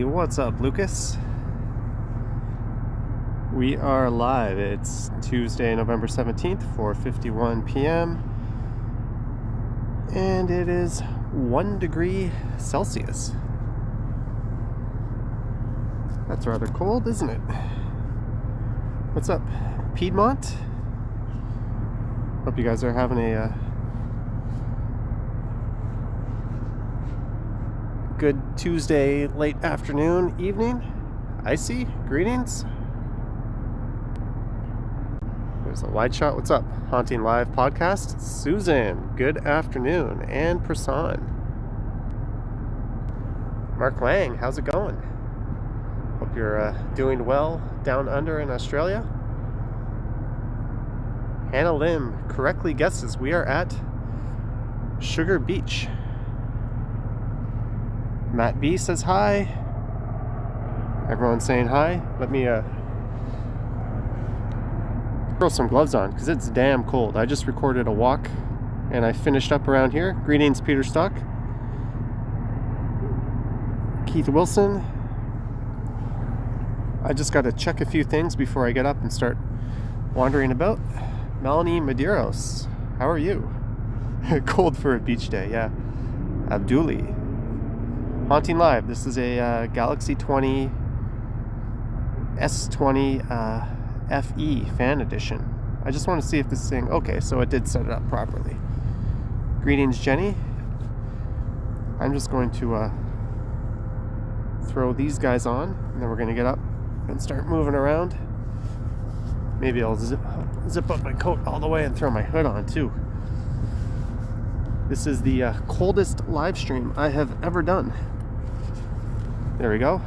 what's up, Lucas? We are live. It's Tuesday, November 17th, 4:51 p.m. and it is 1 degree Celsius. That's rather cold, isn't it? What's up, Piedmont? Hope you guys are having a good Tuesday late afternoon, evening. Icy, greetings. There's a wide shot. What's up? Haunting Live podcast. Susan, good afternoon. And Prasan. Mark Lang, how's it going? Hope you're doing well down under in Australia. Hannah Lim correctly guesses we are at Sugar Beach. Matt B says hi. Everyone's saying hi. Let me throw some gloves on because it's damn cold. I just recorded a walk and I finished up around here. Greetings, Peter Stock. Keith Wilson. I just got to check a few things before I get up and start wandering about. Melanie Medeiros, how are you? Cold for a beach day, yeah. Abduli. Haunting Live, this is a Galaxy 20 S20 FE fan edition. I just want to see if this thing, okay, so it did set it up properly. Greetings, Jenny. I'm just going to throw these guys on, and then we're going to get up and start moving around. Maybe I'll zip up my coat all the way and throw my hood on too. This is the coldest live stream I have ever done. There we go.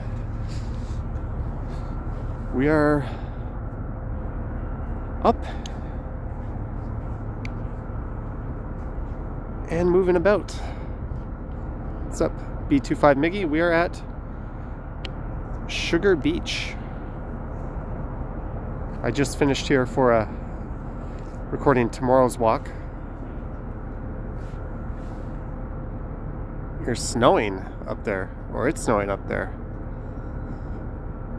We are up and moving about. What's up, B25 Miggy? We are at Sugar Beach. I just finished here for recording tomorrow's walk. You're snowing up there, or it's snowing up there.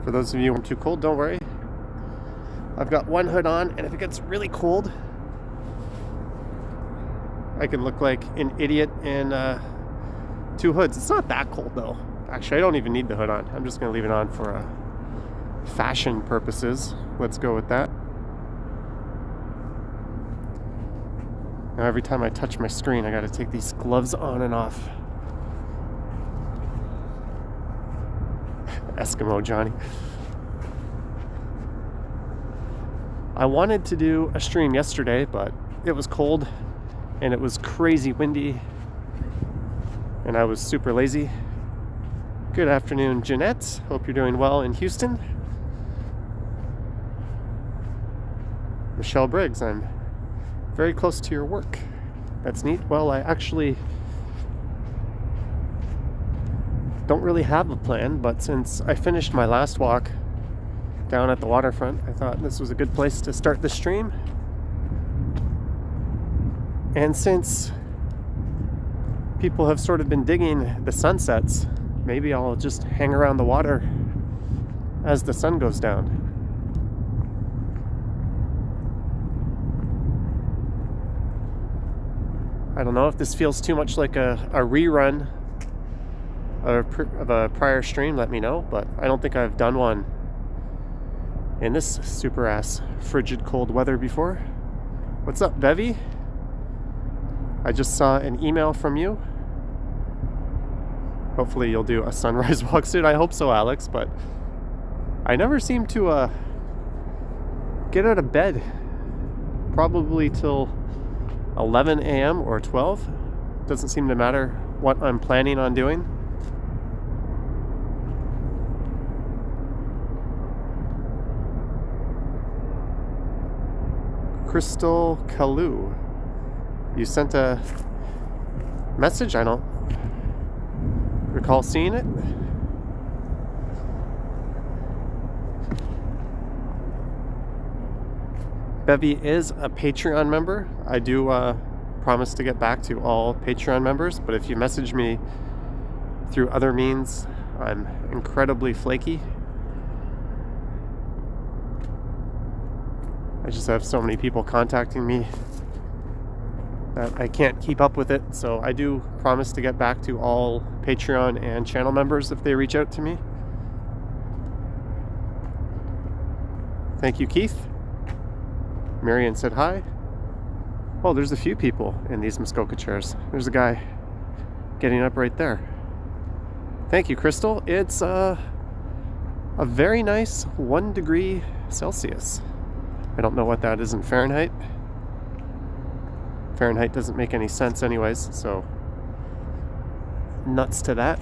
For those of you who are too cold, don't worry. I've got one hood on, and if it gets really cold, I can look like an idiot in 2 hoods. It's not that cold though. Actually, I don't even need the hood on. I'm just going to leave it on for fashion purposes. Let's go with that. Now every time I touch my screen, I got to take these gloves on and off. Eskimo Johnny. I wanted to do a stream yesterday, but it was cold and it was crazy windy and I was super lazy. Good afternoon, Jeanette. Hope you're doing well in Houston. Michelle Briggs, I'm very close to your work. That's neat. Well, I actually don't really have a plan, but since I finished my last walk down at the waterfront, I thought this was a good place to start the stream. And since people have sort of been digging the sunsets, maybe I'll just hang around the water as the sun goes down. I don't know if this feels too much like a rerun of a prior stream, let me know, but I don't think I've done one in this super ass frigid cold weather before. What's up, Bevy? I just saw an email from you. Hopefully you'll do a sunrise walk soon. I hope so, Alex, but I never seem to get out of bed probably till 11 a.m. or 12. Doesn't seem to matter what I'm planning on doing. Crystal Kalu, you sent a message? I don't recall seeing it. Bevy is a Patreon member. I do promise to get back to all Patreon members, but if you message me through other means, I'm incredibly flaky. I just have so many people contacting me that I can't keep up with it. So I do promise to get back to all Patreon and channel members if they reach out to me. Thank you, Keith. Marion said hi. Oh, there's a few people in these Muskoka chairs. There's a guy getting up right there. Thank you, Crystal. It's a very nice 1 degree Celsius. I don't know what that is in Fahrenheit. Fahrenheit doesn't make any sense anyways, so nuts to that.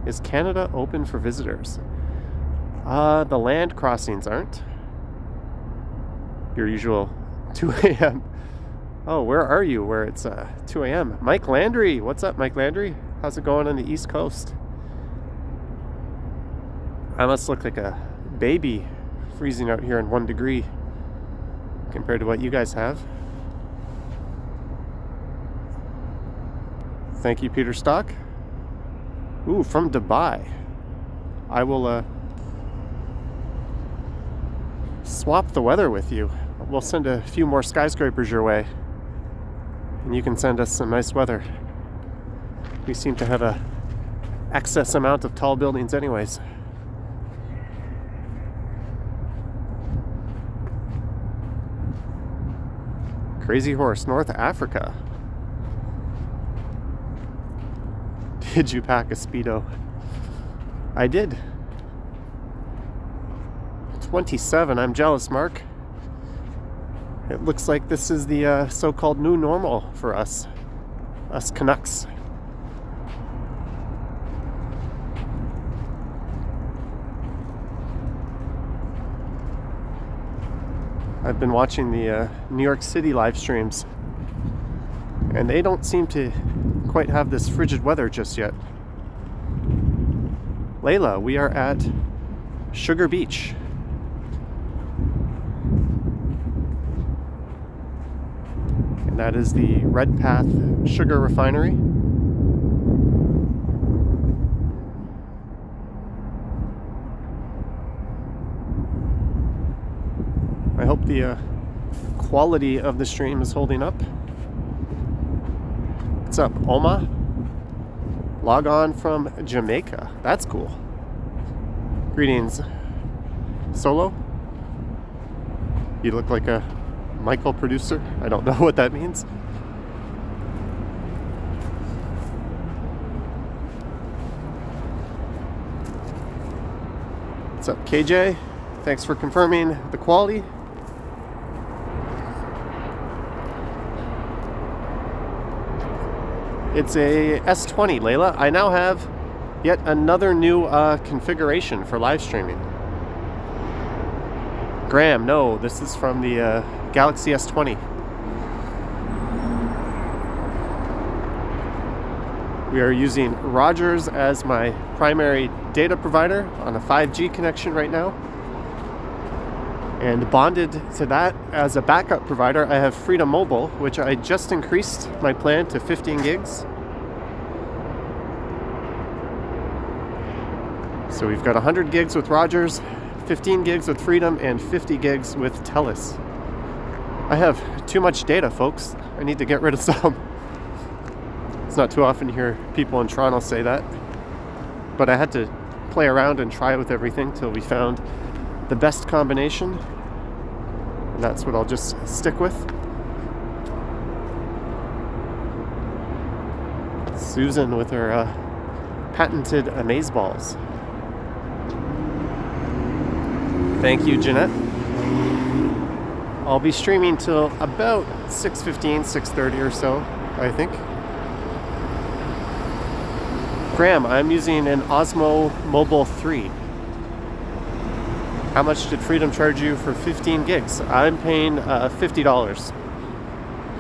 Is Canada open for visitors? The land crossings aren't. Your usual 2 a.m. Oh, where are you? Where it's 2 a.m. Mike Landry. What's up, Mike Landry? How's it going on the East Coast? I must look like a baby freezing out here in 1 degree compared to what you guys have. Thank you, Peter Stock. Ooh, from Dubai. I will swap the weather with you. We'll send a few more skyscrapers your way, and you can send us some nice weather. We seem to have a excess amount of tall buildings anyways. Crazy Horse, North Africa. Did you pack a Speedo? I did. 27, I'm jealous, Mark. It looks like this is the so-called new normal for us Canucks. I've been watching the New York City live streams, and they don't seem to quite have this frigid weather just yet. Layla, we are at Sugar Beach. And that is the Red Path Sugar Refinery. I hope the quality of the stream is holding up. What's up, Oma? Log on from Jamaica. That's cool. Greetings, Solo. You look like a Michael producer. I don't know what that means. What's up, KJ? Thanks for confirming the quality. It's a S20, Layla. I now have yet another new configuration for live streaming. Graham, no, this is from the Galaxy S20. We are using Rogers as my primary data provider on a 5G connection right now. And bonded to that as a backup provider, I have Freedom Mobile, which I just increased my plan to 15 gigs. So we've got 100 gigs with Rogers, 15 gigs with Freedom, and 50 gigs with Telus. I have too much data, folks. I need to get rid of some. It's not too often to hear people in Toronto say that. But I had to play around and try with everything till we found the best combination, and that's what I'll just stick with. Susan with her patented amazeballs. Thank you, Jeanette. I'll be streaming till about 6:15, 6:30 or so, I think. Graham, I'm using an Osmo Mobile 3. How much did Freedom charge you for 15 gigs? I'm paying $50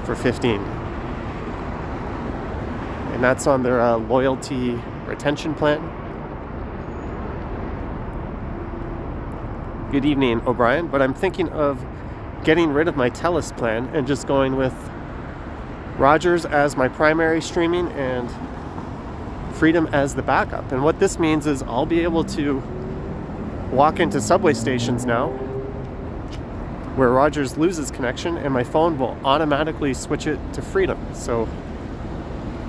for 15. And that's on their loyalty retention plan. Good evening, O'Brien. But I'm thinking of getting rid of my Telus plan and just going with Rogers as my primary streaming and Freedom as the backup. And what this means is I'll be able to walk into subway stations now where Rogers loses connection and my phone will automatically switch it to Freedom. So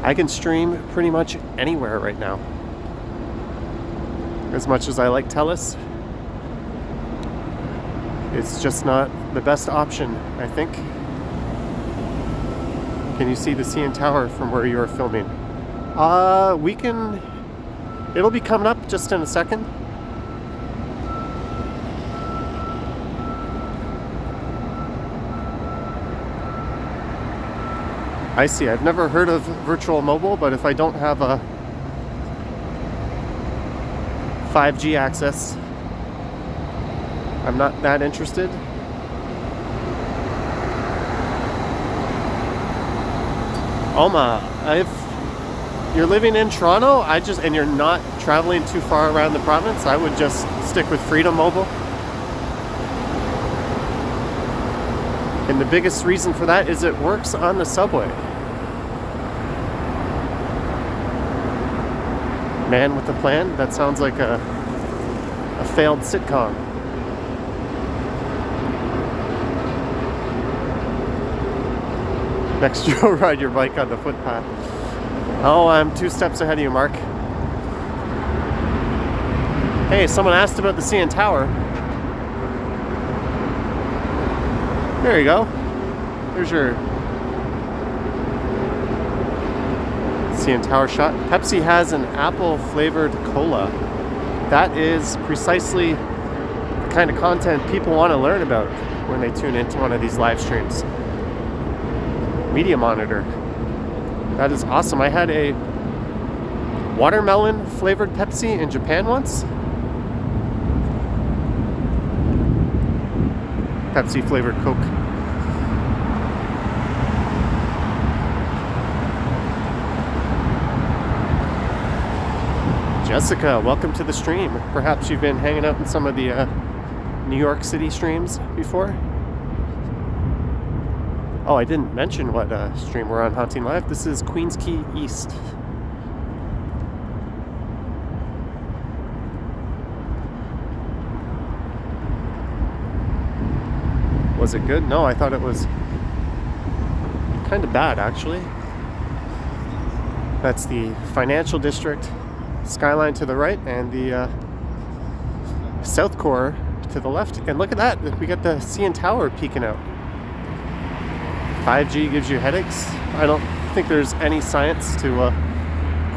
I can stream pretty much anywhere right now. As much as I like Telus, it's just not the best option, I think. Can you see the CN Tower from where you're filming? It'll be coming up just in a second. I see. I've never heard of virtual mobile, but if I don't have a 5G access, I'm not that interested. Oma, if you're living in Toronto, and you're not traveling too far around the province, I would just stick with Freedom Mobile. And the biggest reason for that is it works on the subway. Man with a Plan? That sounds like a failed sitcom. Next, you'll ride your bike on the footpath. Oh, I'm 2 steps ahead of you, Mark. Hey, someone asked about the CN Tower. There you go. There's your CN Tower shot. Pepsi has an apple flavored cola. That is precisely the kind of content people want to learn about when they tune into one of these live streams. Media Monitor. That is awesome. I had a watermelon flavored Pepsi in Japan once. Pepsi flavored Coke. Jessica, welcome to the stream. Perhaps you've been hanging out in some of the New York City streams before. Oh, I didn't mention what stream we're on Haunting Live. This is Queens Quay East. Was it good? No, I thought it was kind of bad, actually. That's the financial district, skyline to the right, and the South Core to the left. And look at that, we got the CN Tower peeking out. 5G gives you headaches. I don't think there's any science to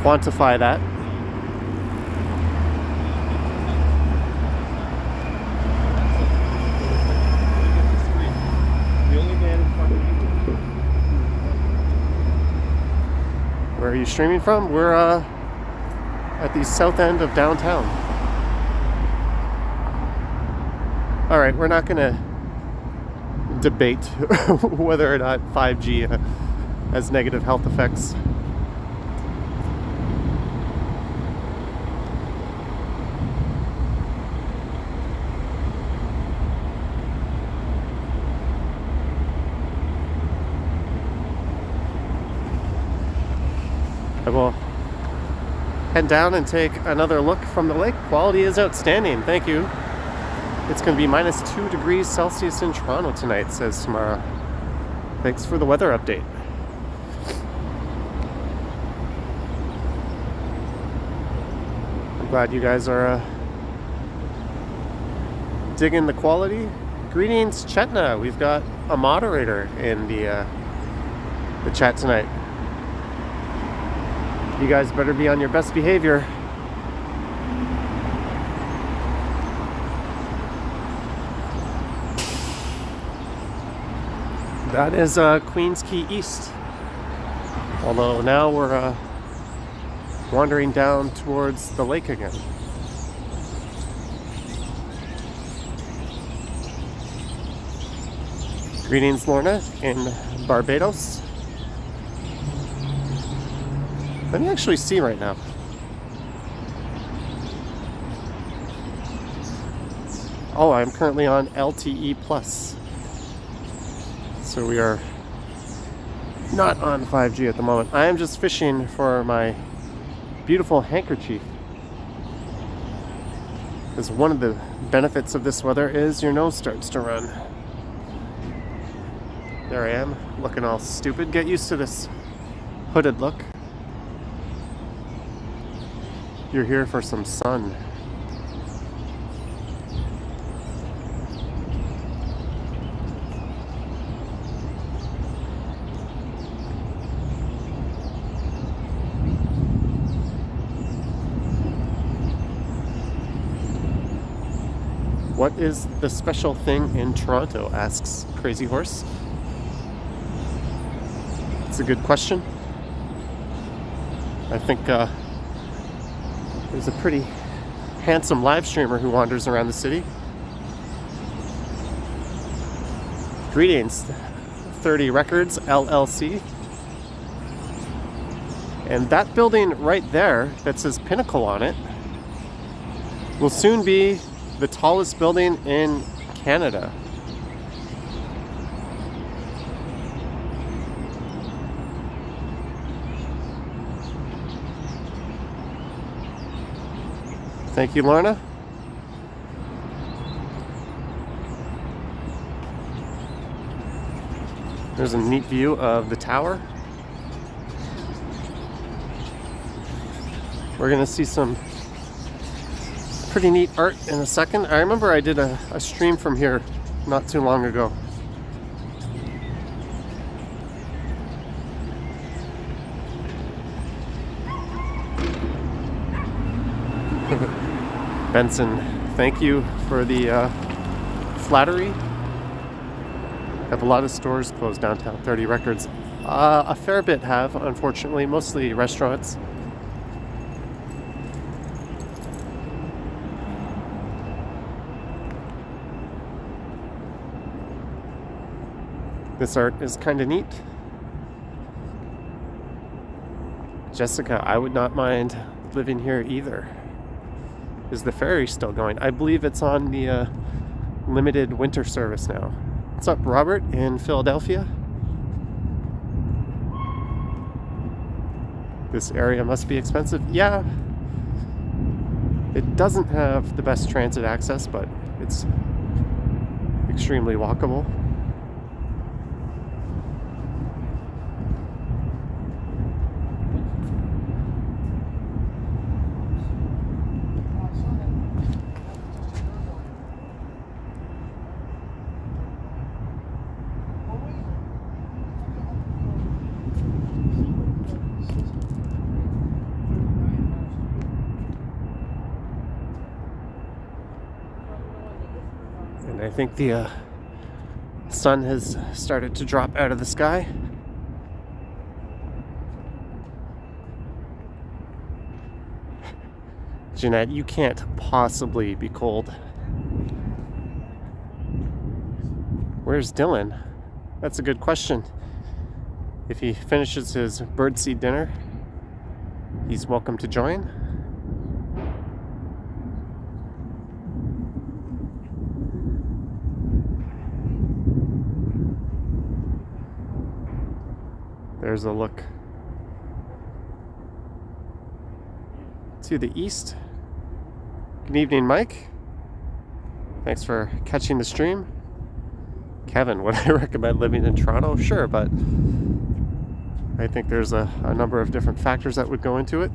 quantify that. Where are you streaming from? We're at the south end of downtown. All right, we're not gonna debate whether or not 5G has negative health effects. I will head down and take another look from the lake. Quality is outstanding, thank you. It's going to be minus 2 degrees Celsius in Toronto tonight, says Tamara. Thanks for the weather update. I'm glad you guys are digging the quality. Greetings, Chetna. We've got a moderator in the chat tonight. You guys better be on your best behavior. That is Queens Quay East. Although now we're wandering down towards the lake again. Greetings, Lorna, in Barbados. Let me actually see right now. Oh, I'm currently on LTE Plus. So we are not on 5G at the moment. I am just fishing for my beautiful handkerchief. Because one of the benefits of this weather is your nose starts to run. There I am, looking all stupid. Get used to this hooded look. You're here for some sun. What is the special thing in Toronto? Asks Crazy Horse. It's a good question. I think there's a pretty handsome live streamer who wanders around the city. Greetings, 30 Records LLC. And that building right there that says Pinnacle on it will soon be the tallest building in Canada. Thank you, Lorna. There's a neat view of the tower. We're gonna see some pretty neat art in a second. I remember I did a stream from here not too long ago. Benson, thank you for the flattery. Have a lot of stores closed downtown. 30 Records. A fair bit have, unfortunately, mostly restaurants. This art is kind of neat. Jessica, I would not mind living here either. Is the ferry still going? I believe it's on the limited winter service now. What's up, Robert in Philadelphia? This area must be expensive. Yeah. It doesn't have the best transit access, but it's extremely walkable. I think the sun has started to drop out of the sky. Jeanette, you can't possibly be cold. Where's Dylan? That's a good question. If he finishes his birdseed dinner, he's welcome to join. There's a look to the east. Good evening, Mike. Thanks for catching the stream. Kevin, would I recommend living in Toronto? Sure, but I think there's a number of different factors that would go into it.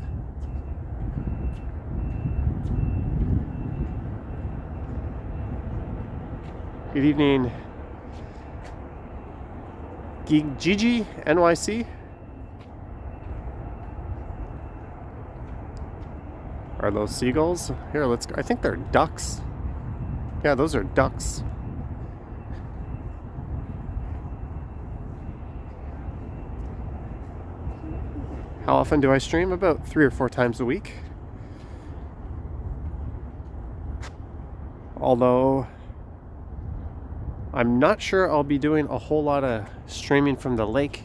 Good evening, Gigi NYC. Are those seagulls? Here, let's go. I think they're ducks. Yeah, those are ducks. How often do I stream? About 3 or 4 times a week. Although I'm not sure I'll be doing a whole lot of streaming from the lake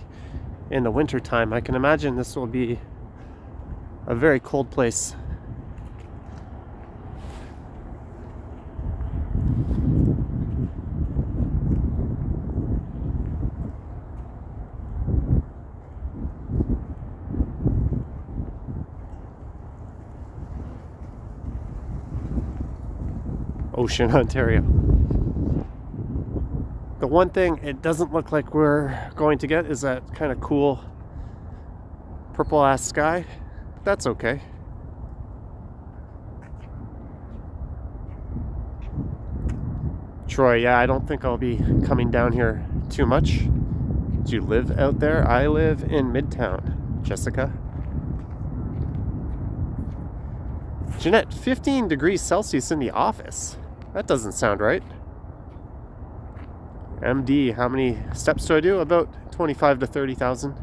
in the winter time. I can imagine this will be a very cold place. Ocean, Ontario. The one thing it doesn't look like we're going to get is that kind of cool purple ass sky. That's okay. Troy, yeah, I don't think I'll be coming down here too much. Do you live out there? I live in Midtown, Jessica. Jeanette, 15 degrees Celsius in the office. That doesn't sound right. MD, how many steps do I do? About 25 to 30,000.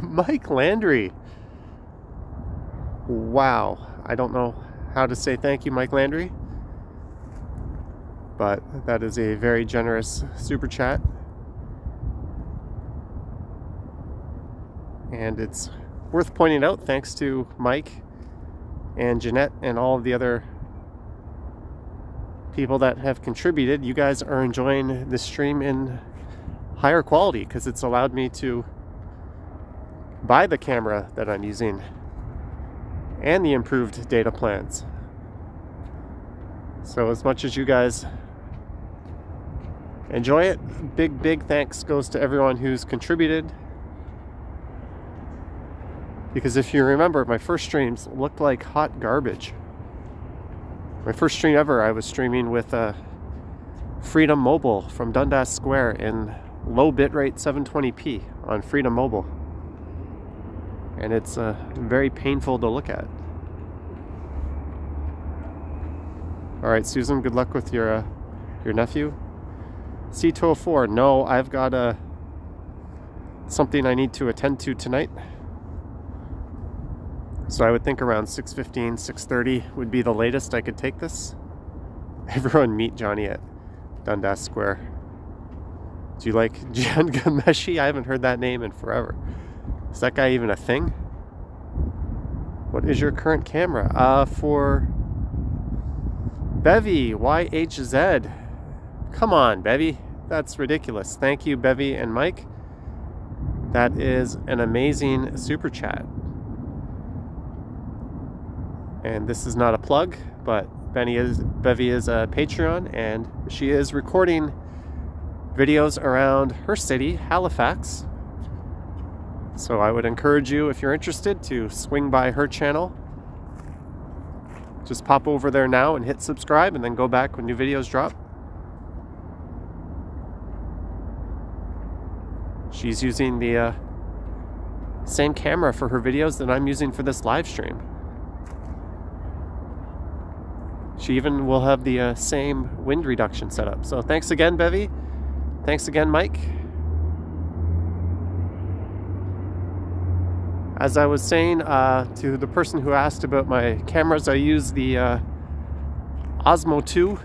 Mike Landry. Wow. I don't know how to say thank you, Mike Landry. But that is a very generous super chat. And it's worth pointing out, thanks to Mike and Jeanette and all of the other people that have contributed, you guys are enjoying this stream in higher quality because it's allowed me to buy the camera that I'm using and the improved data plans. So as much as you guys enjoy it, big thanks goes to everyone who's contributed. Because if you remember, my first streams looked like hot garbage. My first stream ever, I was streaming with Freedom Mobile from Dundas Square in low bitrate 720p on Freedom Mobile. And it's very painful to look at. Alright, Susan, good luck with your nephew. C204, no, I've got something I need to attend to tonight. So I would think around 6:15, 6:30 would be the latest I could take this. Everyone meet Johnny at Dundas Square. Do you like Jan Gameshi? I haven't heard that name in forever. Is that guy even a thing? What is your current camera? For Bevy, YHZ. Come on, Bevy. That's ridiculous. Thank you, Bevy and Mike. That is an amazing super chat. And this is not a plug, but Bevy is a Patreon, and she is recording videos around her city, Halifax. So I would encourage you, if you're interested, to swing by her channel. Just pop over there now and hit subscribe, and then go back when new videos drop. She's using the same camera for her videos that I'm using for this live stream. She even will have the same wind reduction setup. So thanks again, Bevy. Thanks again, Mike. As I was saying to the person who asked about my cameras, I use the Osmo 2.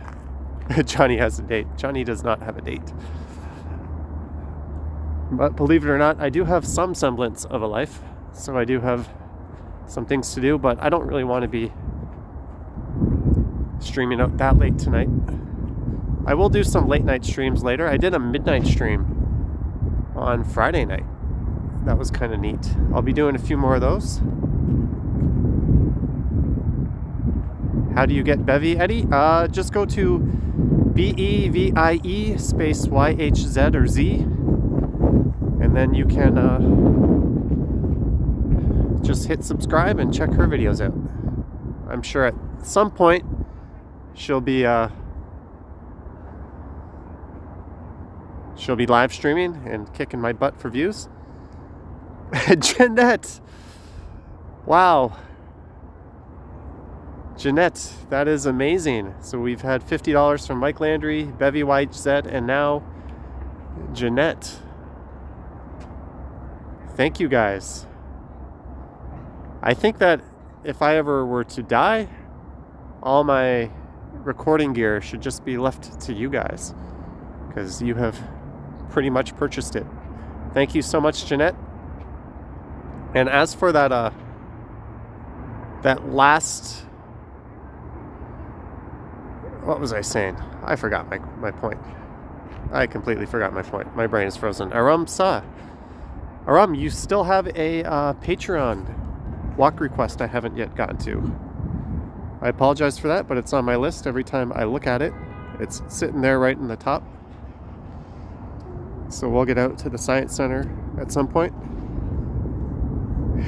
Johnny has a date. Johnny does not have a date. But believe it or not, I do have some semblance of a life. So I do have some things to do, but I don't really want to be streaming out that late tonight. I will do some late night streams later. I did a midnight stream on Friday night. That was kind of neat. I'll be doing a few more of those. How do you get Bevy, Eddie? Just go to BEVIE space YHZ or Z, and then you can just hit subscribe and check her videos out. I'm sure at some point she'll be live streaming and kicking my butt for views. Jeanette, wow, Jeanette, that is amazing. So we've had $50 from Mike Landry, Bevy YZ, and now Jeanette. Thank you guys. I think that if I ever were to die, all my recording gear should just be left to you guys, because you have pretty much purchased it. Thank you so much, Jeanette. And as for that last, what was I saying? I forgot my point. I completely forgot my point. My brain is frozen. Aram, you still have a Patreon. walk request I haven't yet gotten to. I apologize for that, but it's on my list. Every time I look at it, it's sitting there right in the top. So we'll get out to the Science Center at some point.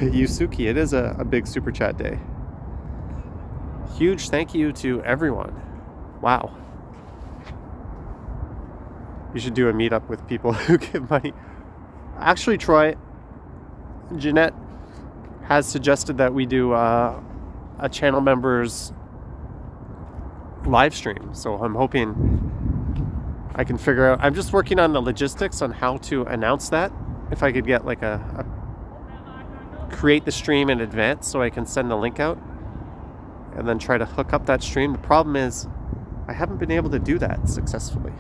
Yusuki, it is a big super chat day. Huge thank you to everyone. Wow. You should do a meetup with people who give money. Actually, Troy, Jeanette has suggested that we do a channel members live stream. So I'm hoping I can figure out. I'm just working on the logistics on how to announce that. If I could get like create the stream in advance so I can send the link out and then try to hook up that stream. The problem is I haven't been able to do that successfully.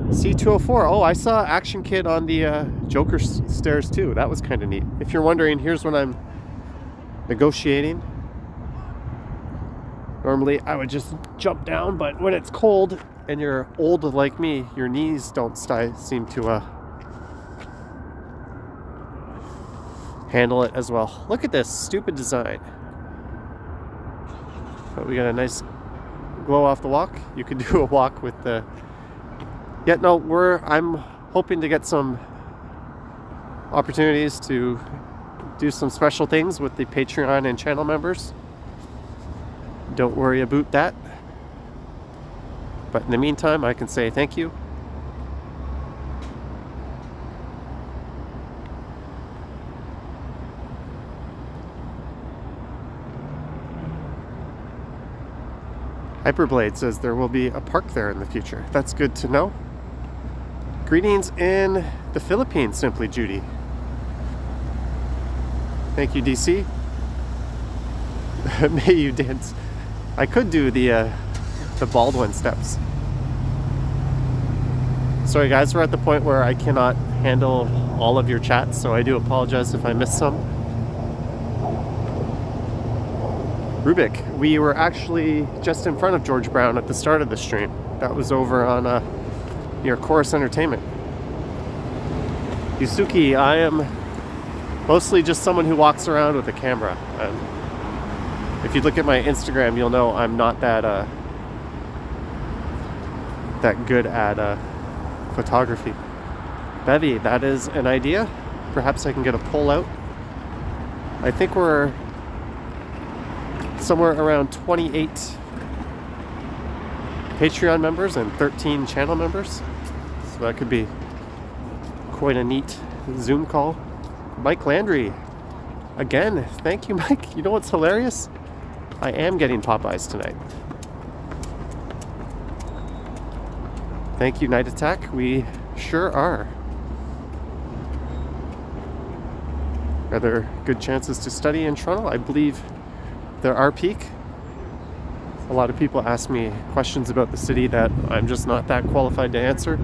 C204. Oh, I saw Action Kid on the Joker stairs too. That was kind of neat. If you're wondering, here's when I'm negotiating. Normally I would just jump down, but when it's cold and you're old like me, your knees don't seem to handle it as well. Look at this stupid design. But we got a nice glow off the walk. You could do a walk with the... Yeah, no, I'm hoping to get some opportunities to do some special things with the Patreon and channel members. Don't worry about that. But in the meantime, I can say thank you. Hyperblade says there will be a park there in the future. That's good to know. Greetings in the Philippines, Simply Judy. Thank you, DC. May you dance. I could do the Baldwin steps. Sorry guys, we're at the point where I cannot handle all of your chats, so I do apologize if I missed some. Rubik, we were actually just in front of George Brown at the start of the stream. That was over on near Chorus Entertainment. Yusuki, I am mostly just someone who walks around with a camera. If you look at my Instagram, you'll know I'm not that good at photography. Bevy, that is an idea. Perhaps I can get a poll out. I think we're somewhere around 28 Patreon members and 13 channel members. So that could be quite a neat Zoom call. Mike Landry. Again, thank you, Mike. You know what's hilarious? I am getting Popeyes tonight. Thank you, Night Attack. We sure are. Are there good chances to study in Toronto? I believe there are peak. A lot of people ask me questions about the city that I'm just not that qualified to answer.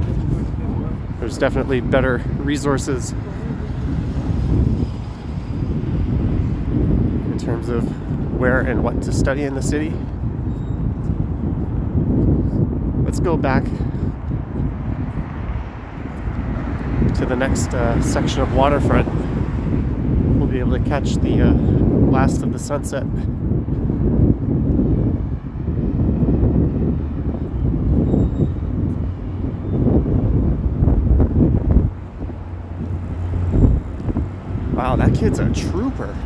There's definitely better resources in terms of where and what to study in the city. Let's go back to the next section of Waterfront. We'll be able to catch the last of the sunset. Wow, that kid's a trooper.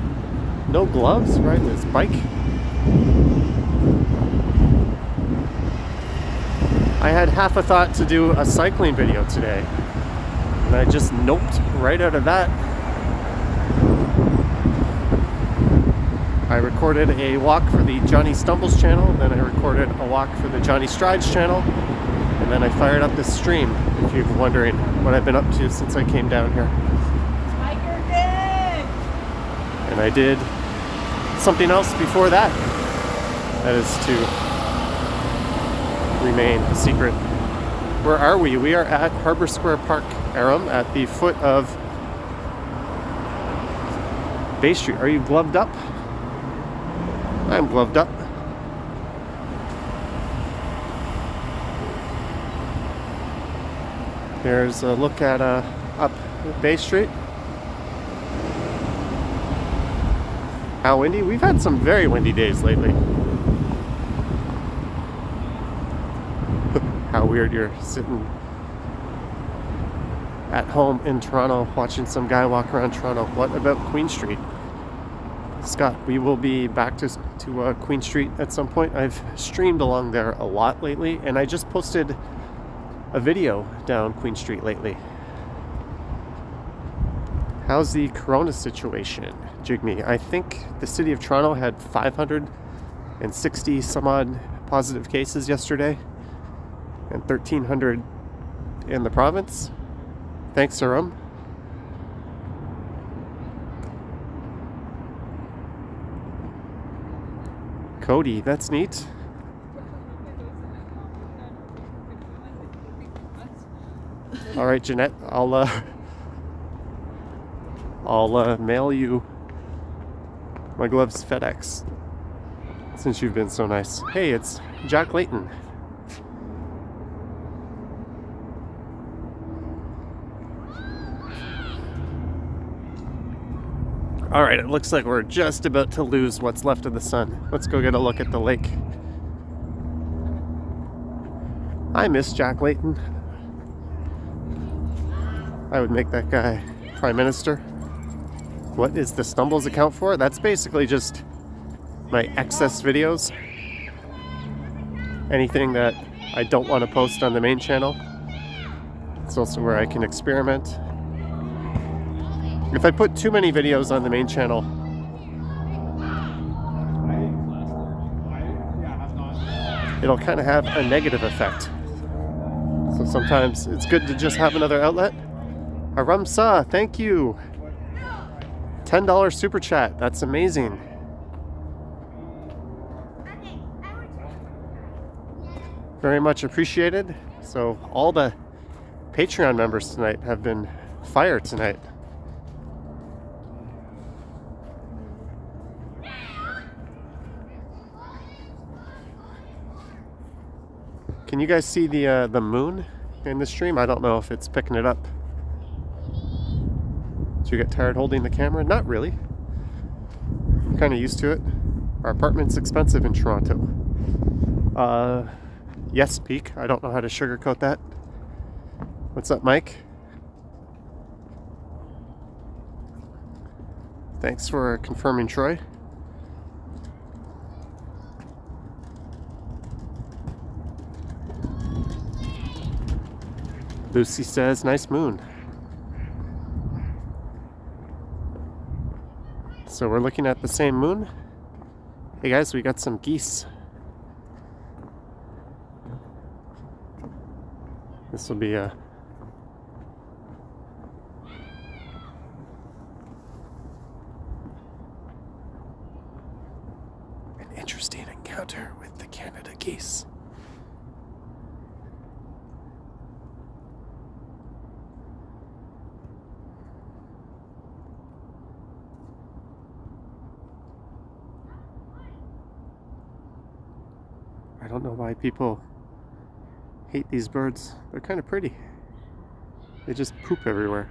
No gloves, riding his bike. I had half a thought to do a cycling video today, and I just noped right out of that. I recorded a walk for the Johnny Stumbles channel, then I recorded a walk for the Johnny Strides channel, and then I fired up this stream, if you're wondering what I've been up to since I came down here. And I did something else before that. That is to remain a secret. Where are we? We are at Harbor Square Park, Aram, at the foot of Bay Street. Are you gloved up? I'm gloved up. There's a look at up Bay Street. How windy? We've had some very windy days lately. How weird you're sitting at home in Toronto watching some guy walk around Toronto. What about Queen Street? Scott, we will be back to Queen Street at some point. I've streamed along there a lot lately, and I just posted a video down Queen Street lately. How's the corona situation, Jigme? I think the city of Toronto had 560 some odd positive cases yesterday, and 1,300 in the province. Thanks, Sarum. Cody, that's neat. All right, Jeanette, I'll mail you my gloves FedEx since you've been so nice. Hey, it's Jack Layton. All right, it looks like we're just about to lose what's left of the sun. Let's go get a look at the lake. I miss Jack Layton. I would make that guy Prime Minister. What is the Stumbles account for? That's basically just my excess videos. Anything that I don't want to post on the main channel. It's also where I can experiment. If I put too many videos on the main channel, it'll kind of have a negative effect. So sometimes it's good to just have another outlet. Aramsa, thank you. $10 super chat. That's amazing. Very much appreciated. So all the Patreon members tonight have been fire tonight. Can you guys see the moon in the stream? I don't know if it's picking it up. Do you get tired holding the camera? Not really. I'm kind of used to it. Our apartment's expensive in Toronto. Yes, Peak. I don't know how to sugarcoat that. What's up, Mike? Thanks for confirming, Troy. Lucy says, nice moon. So we're looking at the same moon. Hey guys, we got some geese. This will be an interesting encounter with the Canada geese. I don't know why people hate these birds. They're kind of pretty. They just poop everywhere.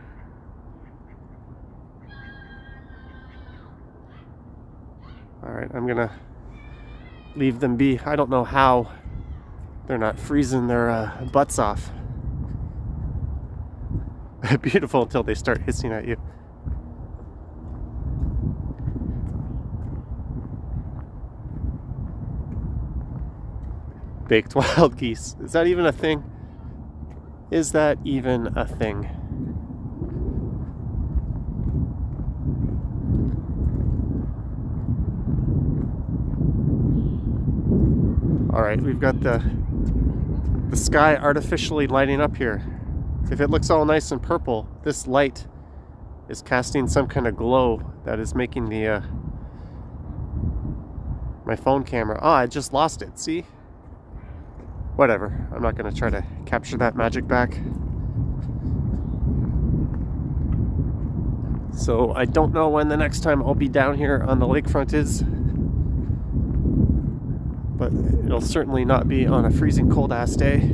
Alright, I'm gonna leave them be. I don't know how they're not freezing their butts off. Beautiful until they start hissing at you. Baked wild geese. Is that even a thing? Is that even a thing? Alright, we've got the sky artificially lighting up here. If it looks all nice and purple, this light is casting some kind of glow that is making the my phone camera. Oh, I just lost it. See? Whatever. I'm not going to try to capture that magic back. So I don't know when the next time I'll be down here on the lakefront is. But it'll certainly not be on a freezing cold ass day.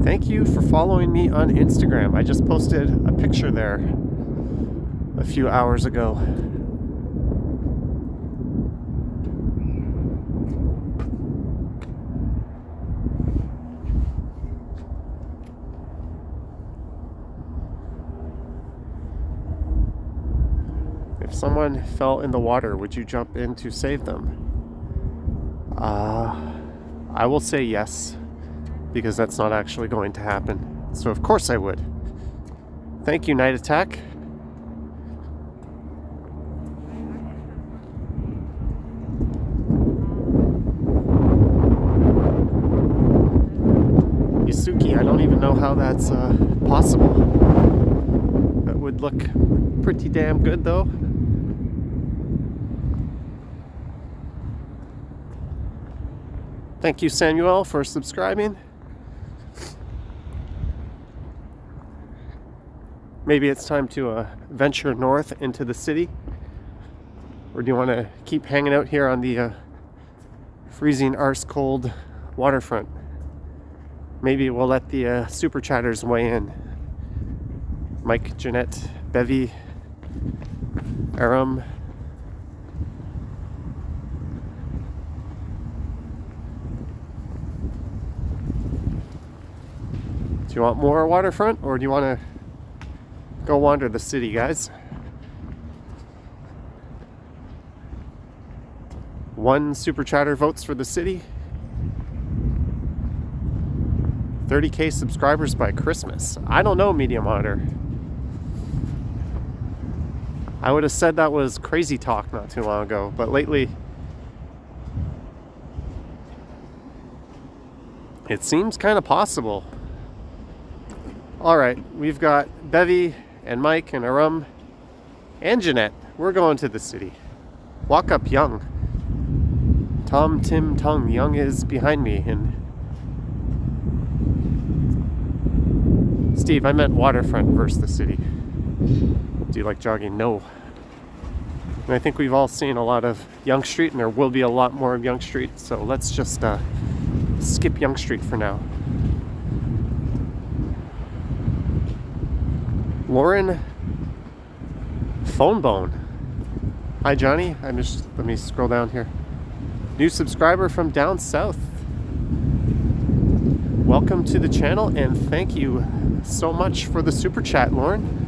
Thank you for following me on Instagram. I just posted a picture there a few hours ago. If someone fell in the water, would you jump in to save them? I will say yes, because that's not actually going to happen. So of course I would. Thank you, Night Attack. Yusuki, I don't even know how that's possible. That would look pretty damn good though. Thank you, Samuel, for subscribing. Maybe it's time to venture north into the city. Or do you want to keep hanging out here on the freezing arse cold waterfront? Maybe we'll let the super chatters weigh in. Mike, Jeanette, Bevy, Aram. Do you want more waterfront, or do you want to go wander the city, guys? One super chatter votes for the city. 30K subscribers by Christmas. I don't know, Media Monitor. I would have said that was crazy talk not too long ago, but lately it seems kind of possible. Alright, we've got Bevy and Mike and Aram and Jeanette. We're going to the city. Walk up Young. Tom, Tim, Tung. Young is behind me. And Steve, I meant waterfront versus the city. Do you like jogging? No. And I think we've all seen a lot of Yonge Street, and there will be a lot more of Yonge Street. So let's just skip Yonge Street for now. Lauren Phone Bone. Hi, Johnny. Let me scroll down here. New subscriber from down south. Welcome to the channel, and thank you so much for the super chat, Lauren.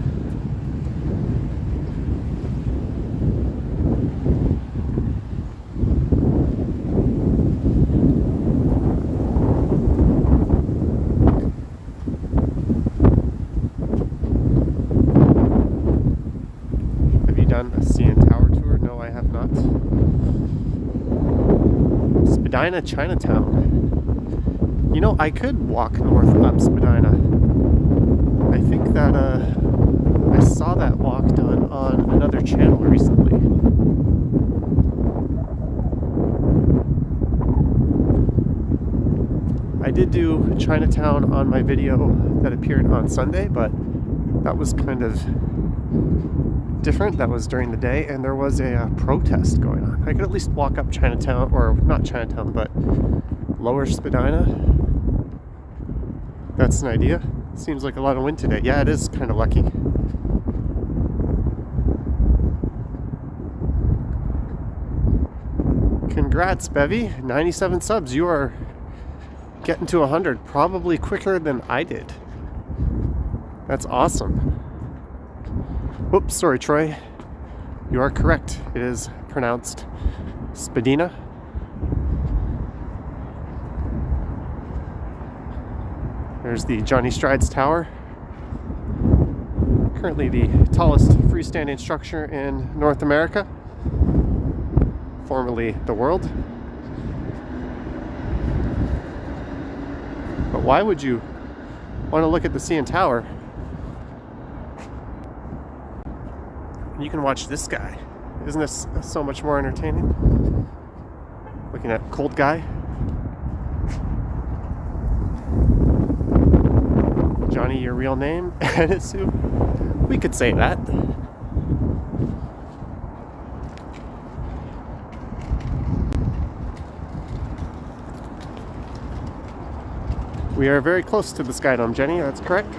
Spadina, Chinatown. You know, I could walk north up Spadina. I think that I saw that walk done on another channel recently. I did do Chinatown on my video that appeared on Sunday, but that was kind of different. That was during the day, and there was a protest going on. I could at least walk up Chinatown, or not Chinatown, but lower Spadina. That's an idea. Seems like a lot of wind today. Yeah, it is kind of lucky. Congrats, Bevy. 97 subs. You are getting to 100 probably quicker than I did. That's awesome. Oops, sorry, Troy. You are correct. It is pronounced Spadina. There's the Johnny Strides Tower. Currently the tallest freestanding structure in North America. Formerly the world. But why would you want to look at the CN Tower? You can watch this guy. Isn't this so much more entertaining? Looking at Cold Guy. Johnny, your real name? We could say that. We are very close to the Sky Dome, Jenny, that's correct.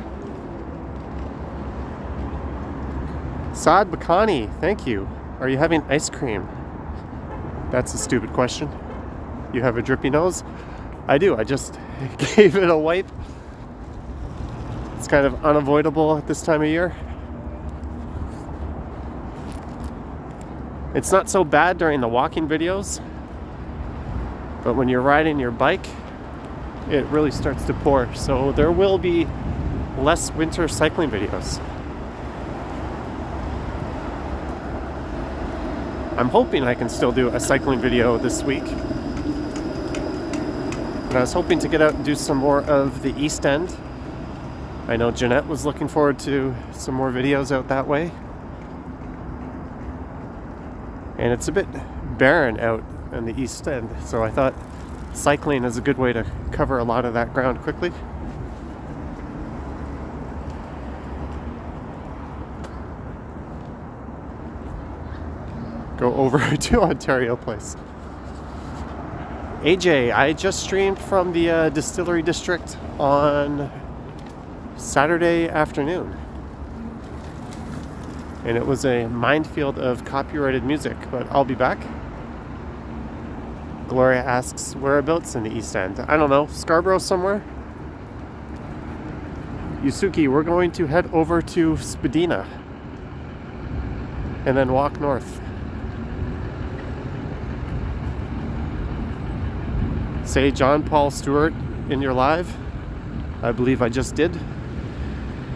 Saad Bakani, thank you. Are you having ice cream? That's a stupid question. You have a drippy nose? I do, I just gave it a wipe. It's kind of unavoidable at this time of year. It's not so bad during the walking videos, but when you're riding your bike, it really starts to pour. So there will be less winter cycling videos. I'm hoping I can still do a cycling video this week. And I was hoping to get out and do some more of the East End. I know Jeanette was looking forward to some more videos out that way. And it's a bit barren out in the East End, so I thought cycling is a good way to cover a lot of that ground quickly. Go over to Ontario Place. AJ, I just streamed from the Distillery District on Saturday afternoon. And it was a minefield of copyrighted music, but I'll be back. Gloria asks, whereabouts in the East End? I don't know, Scarborough somewhere? Yusuki, we're going to head over to Spadina and then walk north. Say John Paul Stewart in your live. I believe I just did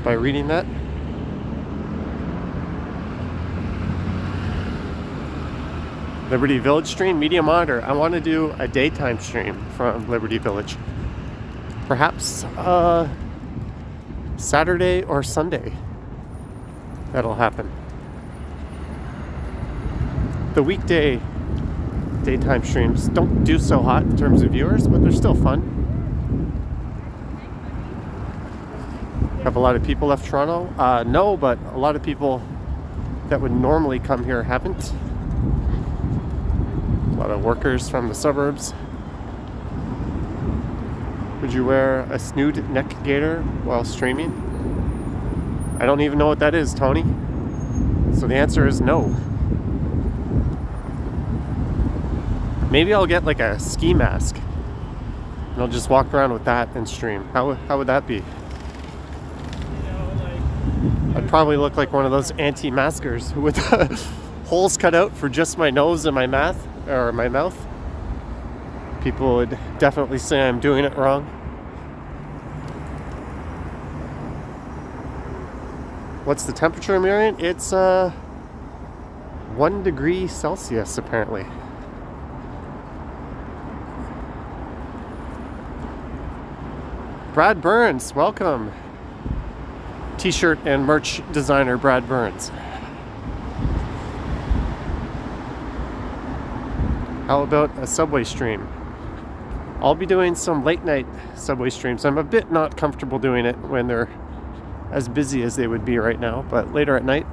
by reading that. Liberty Village stream, Media Monitor. I want to do a daytime stream from Liberty Village. Perhaps Saturday or Sunday. That'll happen. The weekday daytime streams don't do so hot in terms of viewers, but they're still fun. Have a lot of people left Toronto? No, but a lot of people that would normally come here haven't. A lot of workers from the suburbs. Would you wear a snood neck gaiter while streaming? I don't even know what that is, Tony. So the answer is no. Maybe I'll get like a ski mask and I'll just walk around with that and stream. How would that be? I'd probably look like one of those anti-maskers with holes cut out for just my nose and my mouth. People would definitely say I'm doing it wrong. What's the temperature, Marion? It's 1 degree Celsius apparently. Brad Burns, welcome. T-shirt and merch designer Brad Burns. How about a Subway stream? I'll be doing some late night Subway streams. I'm a bit not comfortable doing it when they're as busy as they would be right now, but later at night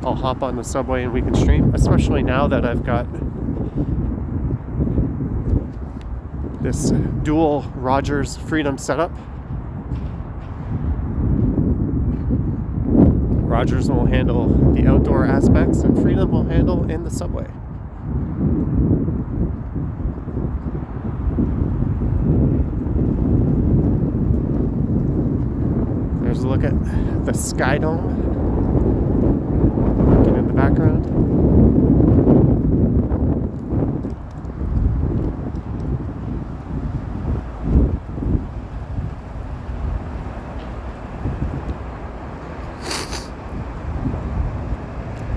I'll hop on the Subway and we can stream, especially now that I've got this dual Rogers Freedom setup. Rogers will handle the outdoor aspects and Freedom will handle in the Subway. There's a look at the Sky Dome working in the background.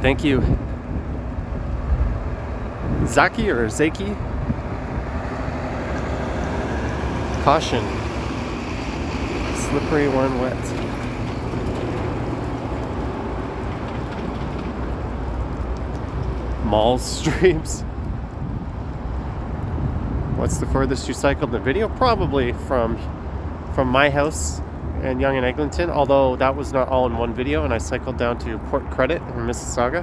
Thank you. Zaki or Zaki? Caution. Slippery when wet. Mall streams. What's the furthest you cycled in the video? Probably from my house and Yonge and Eglinton, although that was not all in one video, and I cycled down to Port Credit in Mississauga.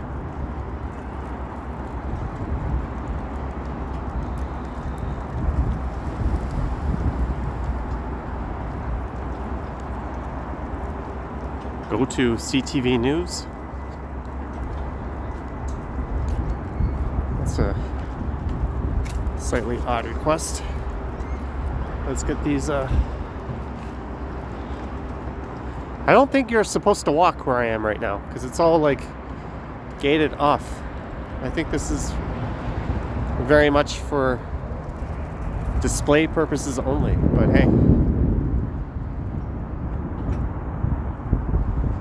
Go to CTV News. That's a slightly odd request. Let's get these. I don't think you're supposed to walk where I am right now because it's all like gated off. I think this is very much for display purposes only, but hey,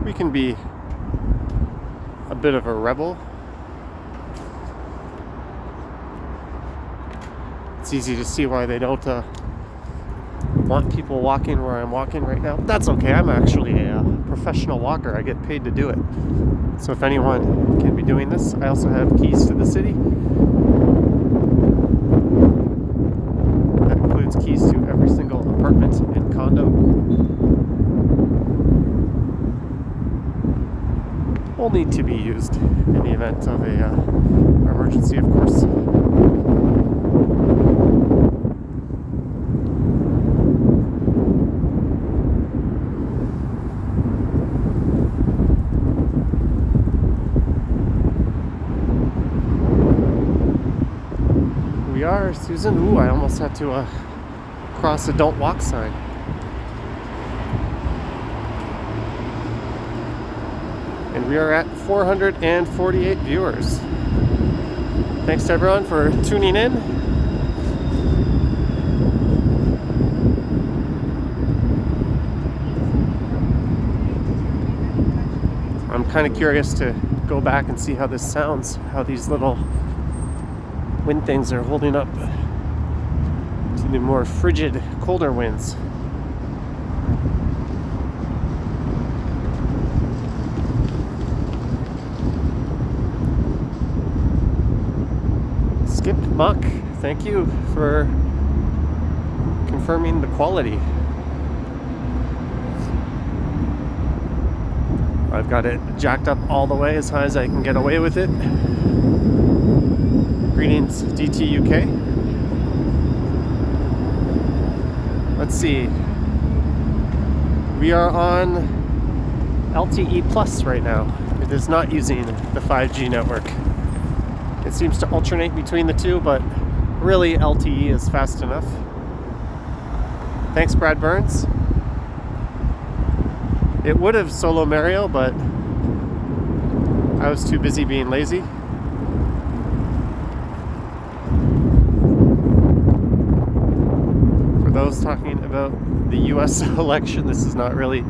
we can be a bit of a rebel. It's easy to see why they don't want people walking where I'm walking right now. That's okay, I'm actually a professional walker. I get paid to do it. So if anyone can be doing this, I also have keys to the city. That includes keys to every single apartment and condo. Only to be used in the event of a emergency, of course. We are, Susan. Ooh, I almost had to cross a don't walk sign. And we are at 448 viewers. Thanks to everyone for tuning in. I'm kind of curious to go back and see how this sounds, how these little wind things are holding up to the more frigid, colder winds. Skip Muck, thank you for confirming the quality. I've got it jacked up all the way as high as I can get away with it. Greetings, DTUK. Let's see. We are on LTE Plus right now. It is not using the 5G network. It seems to alternate between the two, but really LTE is fast enough. Thanks, Brad Burns. It would have Solo Mario, but I was too busy being lazy. For those talking about the US election, this is not really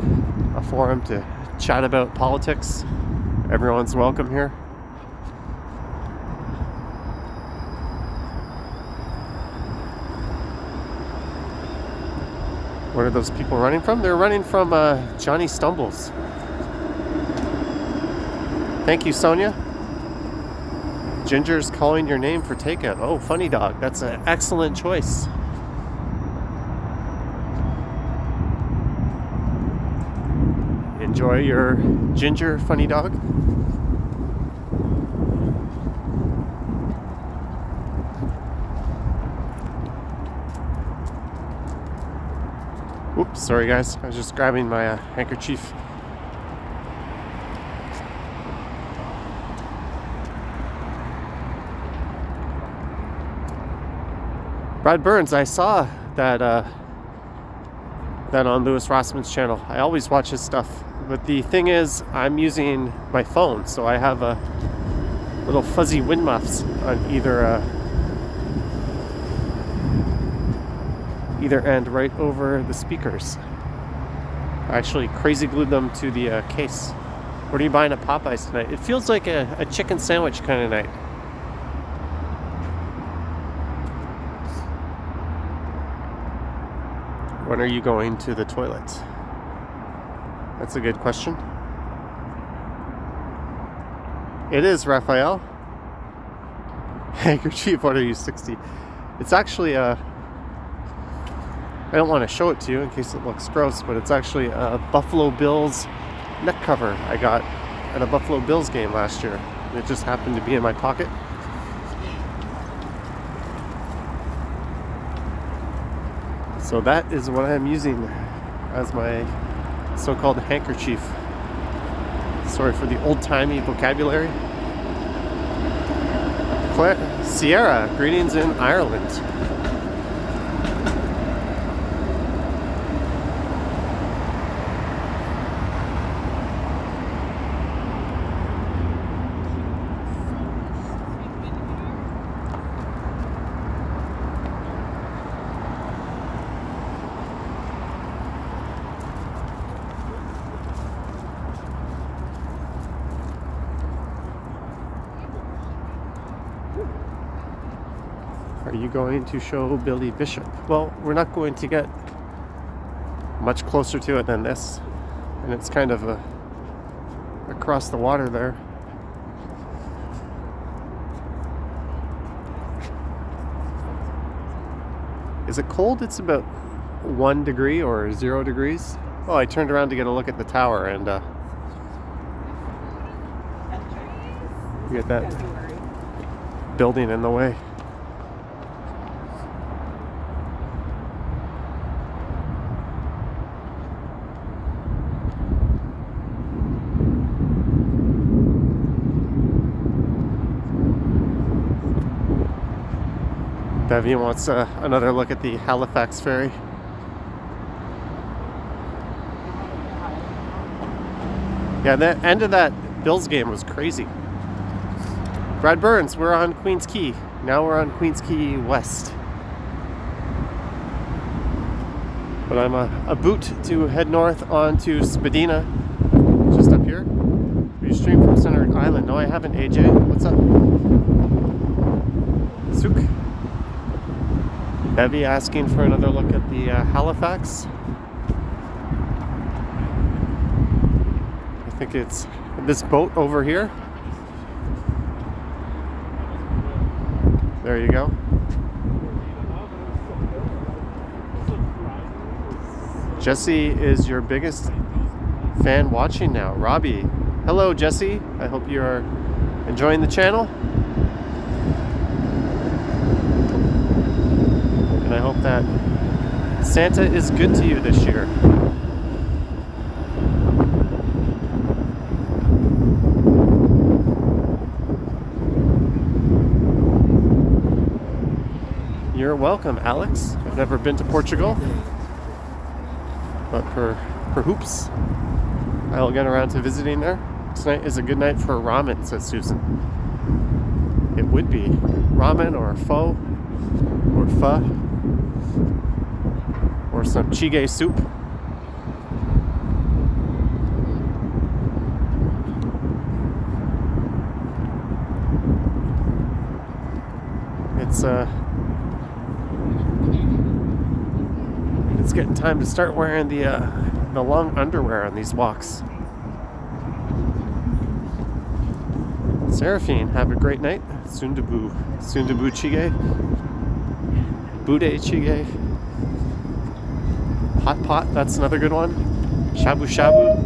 a forum to chat about politics. Everyone's welcome here. Where are those people running from? They're running from Johnny Stumbles. Thank you, Sonia. Ginger's calling your name for takeout. Oh, funny dog. That's an excellent choice. Enjoy your ginger, funny dog. Oops, sorry guys. I was just grabbing my handkerchief. Brad Burns, I saw that that on Louis Rossman's channel. I always watch his stuff, but the thing is, I'm using my phone, so I have a little fuzzy wind muffs on either end, right over the speakers. I actually crazy glued them to the case. What are you buying at Popeyes tonight? It feels like a chicken sandwich kind of night. When are you going to the toilet? That's a good question. It is, Raphael. Handkerchief, what are you, 60? It's actually I don't want to show it to you in case it looks gross, but it's actually a Buffalo Bills neck cover I got at a Buffalo Bills game last year. It just happened to be in my pocket. So that is what I'm using as my so-called handkerchief. Sorry for the old-timey vocabulary. Sierra, greetings in Ireland. Are you going to show Billy Bishop? Well, we're not going to get much closer to it than this. And it's kind of across the water there. Is it cold? It's about 1 degree or 0 degrees. Oh, I turned around to get a look at the tower and you get that building in the way. Bevy wants another look at the Halifax ferry. Yeah, the end of that Bills game was crazy. Brad Burns, we're on Queens Quay. Now we're on Queens Quay West. But I'm a boot to head north onto Spadina, just up here. You stream from Center Island. No, I haven't, AJ. What's up? Sook. Bevy asking for another look at the Halifax. I think it's this boat over here. There you go. Jesse is your biggest fan watching now. Robbie. Hello, Jesse. I hope you are enjoying the channel. And I hope that Santa is good to you this year. You're welcome, Alex. I've never been to Portugal, but for hoops, I'll get around to visiting there. Tonight is a good night for ramen, says Susan. It would be ramen or pho or pho or some chige soup. It's getting time to start wearing the long underwear on these walks. Seraphine, have a great night. Sundabu chige. Bude chige. Hot pot, that's another good one. Shabu shabu.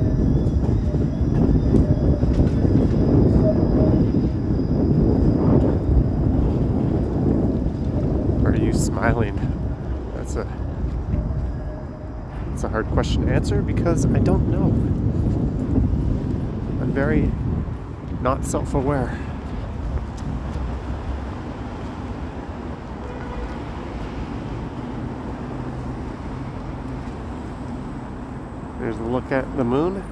Are you smiling? That's a hard question to answer because I don't know. I'm very not self-aware. There's a look at the moon.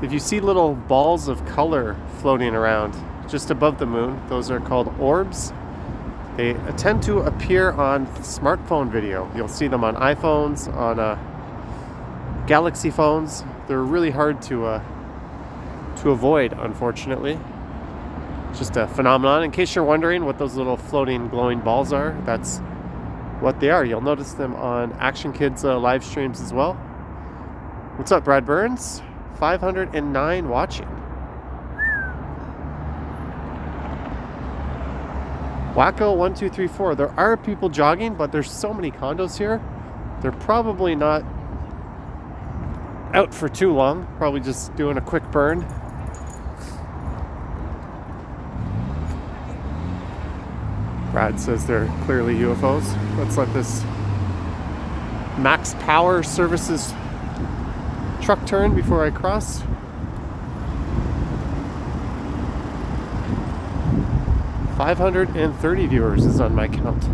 If you see little balls of color floating around just above the moon, those are called orbs. They tend to appear on smartphone video. You'll see them on iPhones, on Galaxy phones. They're really hard to avoid, unfortunately. It's just a phenomenon. In case you're wondering what those little floating glowing balls are, that's what they are. You'll notice them on Action Kids live streams as well. What's up, Brad Burns? 509 watching. Wacko1234. There are people jogging, but there's so many condos here. They're probably not out for too long. Probably just doing a quick burn. Brad says they're clearly UFOs. Let's let this Max Power Services truck turn before I cross. "530 viewers is on my count.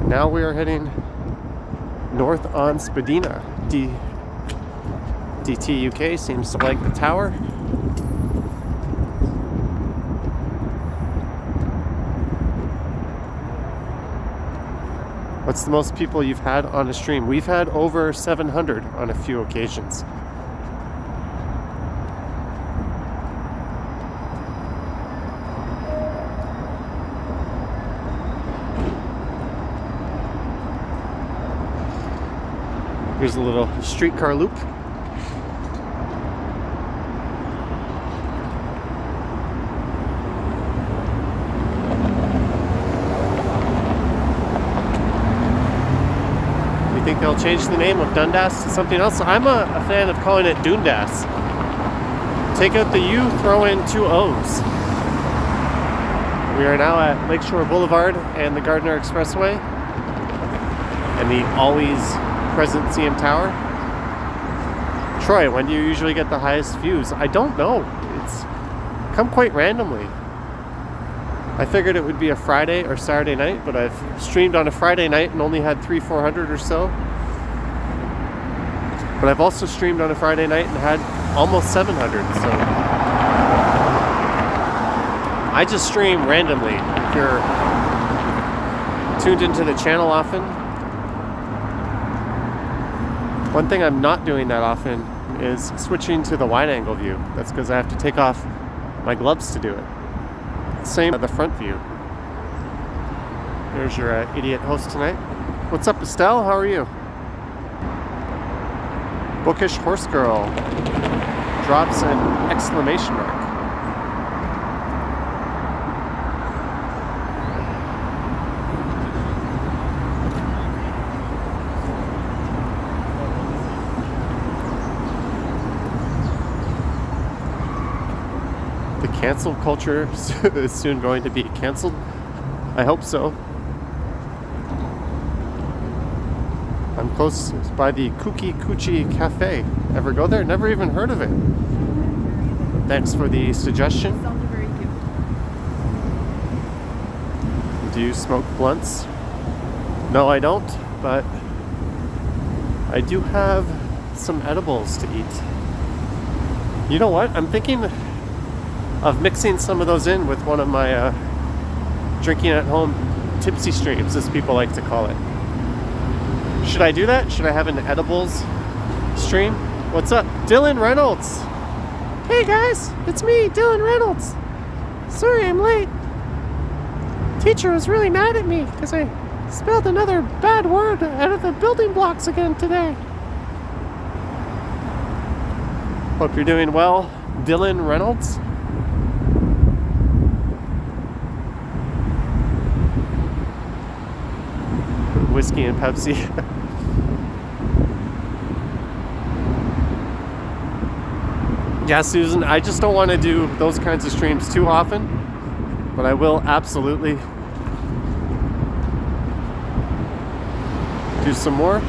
Now we are heading north on Spadina. DT UK seems to like the tower. What's the most people you've had on a stream? We've had over 700 on a few occasions. Here's a little streetcar loop. You think they'll change the name of Dundas to something else? I'm a fan of calling it Dundas. Take out the U, throw in 2 O's. We are now at Lakeshore Boulevard and the Gardner Expressway and the always present CM Tower. Troy, when do you usually get the highest views? I don't know. It's come quite randomly. I figured it would be a Friday or Saturday night, but I've streamed on a Friday night and only had 300-400 or so. But I've also streamed on a Friday night and had almost 700, so I just stream randomly. If you're tuned into the channel often, one thing I'm not doing that often is switching to the wide angle view. That's because I have to take off my gloves to do it. Same at the front view. There's your idiot host tonight. What's up, Estelle? How are you? Bookish Horse Girl drops an exclamation mark. Cancel culture is soon going to be canceled. I hope so. I'm close by the Kuki Kuchi Cafe. Ever go there? Never even heard of it. Thanks for the suggestion. Do you smoke blunts? No, I don't, but I do have some edibles to eat. You know what? I'm thinking of mixing some of those in with one of my drinking at home tipsy streams, as people like to call it. Should I do that? Should I have an edibles stream? What's up? Dylan Reynolds. Hey guys, it's me, Dylan Reynolds. Sorry I'm late. Teacher was really mad at me because I spelled another bad word out of the building blocks again today. Hope you're doing well, Dylan Reynolds. Whiskey and Pepsi. Yeah, Susan, I just don't want to do those kinds of streams too often, but I will absolutely do some more.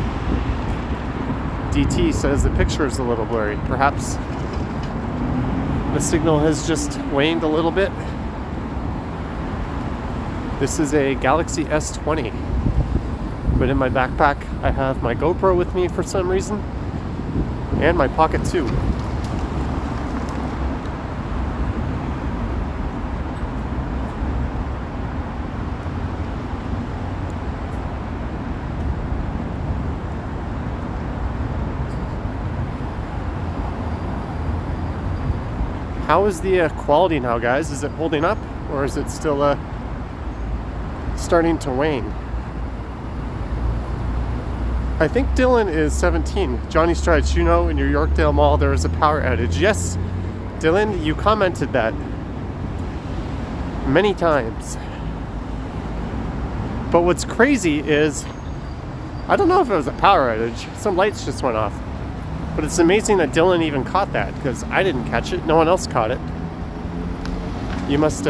DT says the picture is a little blurry. Perhaps the signal has just waned a little bit. This is a Galaxy S20. But in my backpack, I have my GoPro with me for some reason, and my Pocket 2. How is the quality now, guys? Is it holding up, or is it still starting to wane? I think Dylan is 17. Johnny Strides, you know, in your Yorkdale Mall there is a power outage. Yes, Dylan, you commented that many times. But what's crazy is, I don't know if it was a power outage. Some lights just went off. But it's amazing that Dylan even caught that, because I didn't catch it. No one else caught it. You must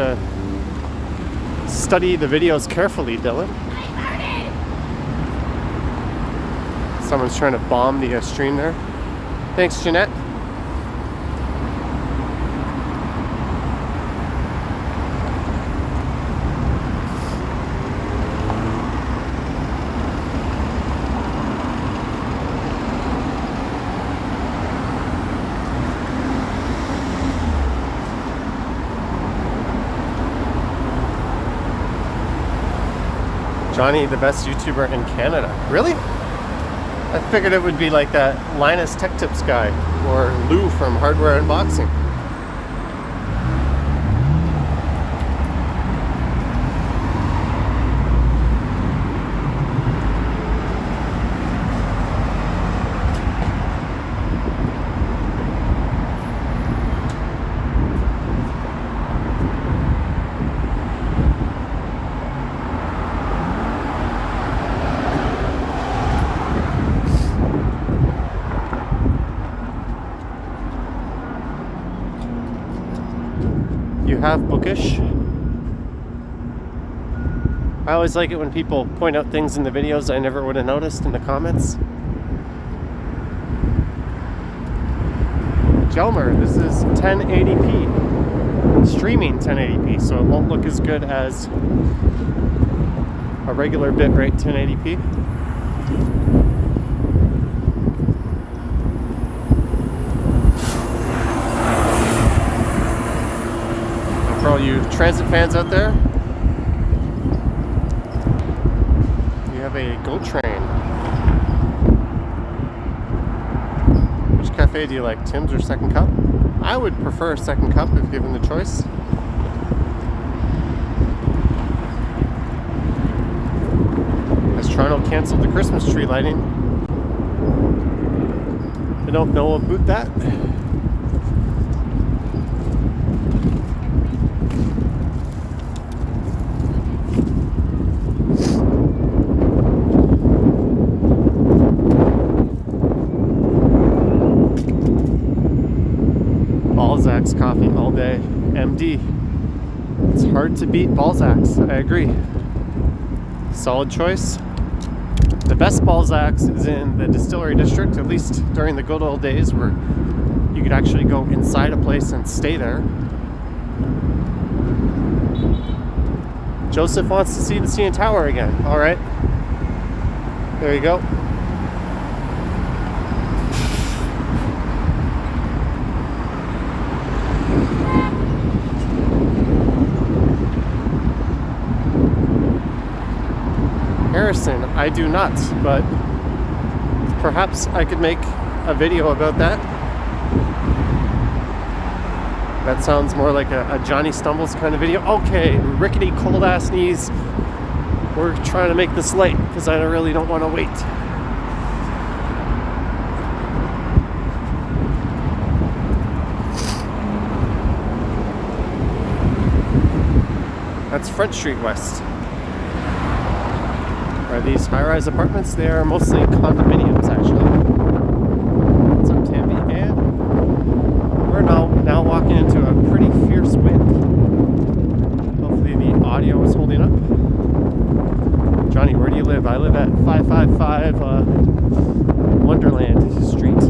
study the videos carefully, Dylan. Someone's trying to bomb the stream there. Thanks, Jeanette. Johnny, the best YouTuber in Canada. Really? I figured it would be like that Linus Tech Tips guy or Lou from Hardware Unboxing. You have bookish. I always like it when people point out things in the videos I never would have noticed in the comments. Jelmer, this is 1080p. Streaming 1080p, so it won't look as good as a regular bitrate 1080p. For all you transit fans out there, you have a GO train. Which cafe do you like, Tim's or Second Cup? I would prefer Second Cup if given the choice. Has Toronto canceled the Christmas tree lighting? I don't know about that. Balzac's coffee all day. MD. It's hard to beat Balzac's. I agree. Solid choice. The best Balzac's is in the distillery district, at least during the good old days where you could actually go inside a place and stay there. Joseph wants to see the CN Tower again. All right. There you go. Harrison, I do not, but perhaps I could make a video about that. That sounds more like a Johnny Stumbles kind of video. Okay, rickety cold ass knees. We're trying to make this late because I really don't want to wait. That's Front Street West. Are these high-rise apartments? They are mostly condominiums, actually. What's up, Tammy? And we're now walking into a pretty fierce wind. Hopefully the audio is holding up. Johnny, where do you live? I live at 555 Wonderland Street.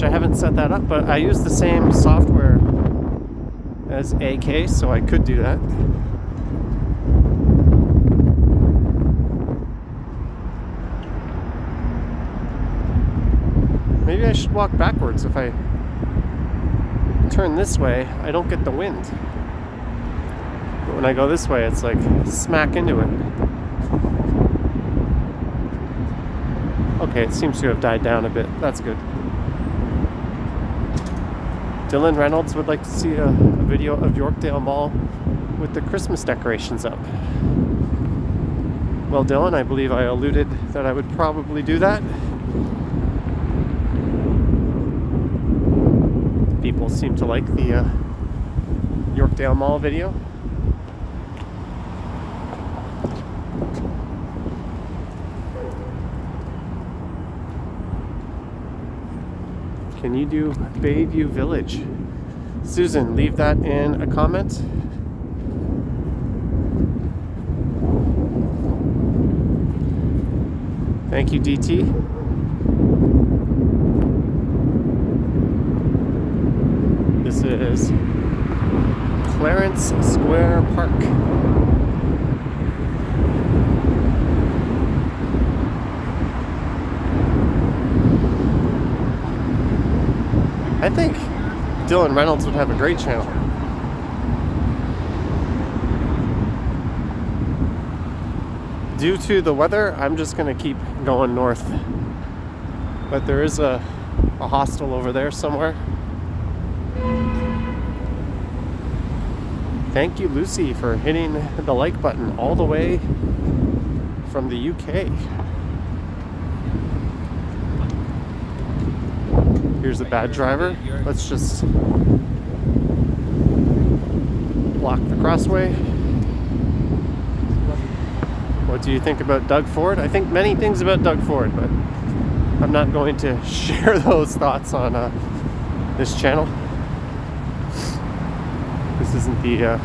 I haven't set that up, but I use the same software as AK, so I could do that. Maybe I should walk backwards. If I turn this way, I don't get the wind. But when I go this way, it's like smack into it. Okay, it seems to have died down a bit. That's good. Dylan Reynolds would like to see a video of Yorkdale Mall with the Christmas decorations up. Well, Dylan, I believe I alluded that I would probably do that. People seem to like the Yorkdale Mall video. Can you do Bayview Village? Susan, leave that in a comment. Thank you, DT. This is Clarence Square Park. I think Dylan Reynolds would have a great channel. Due to the weather, I'm just gonna keep going north. But there is a hostel over there somewhere. Thank you, Lucy, for hitting the like button all the way from the UK. Here's a bad driver. Let's just block the crossway. What do you think about Doug Ford? I think many things about Doug Ford, but I'm not going to share those thoughts on this channel. This isn't the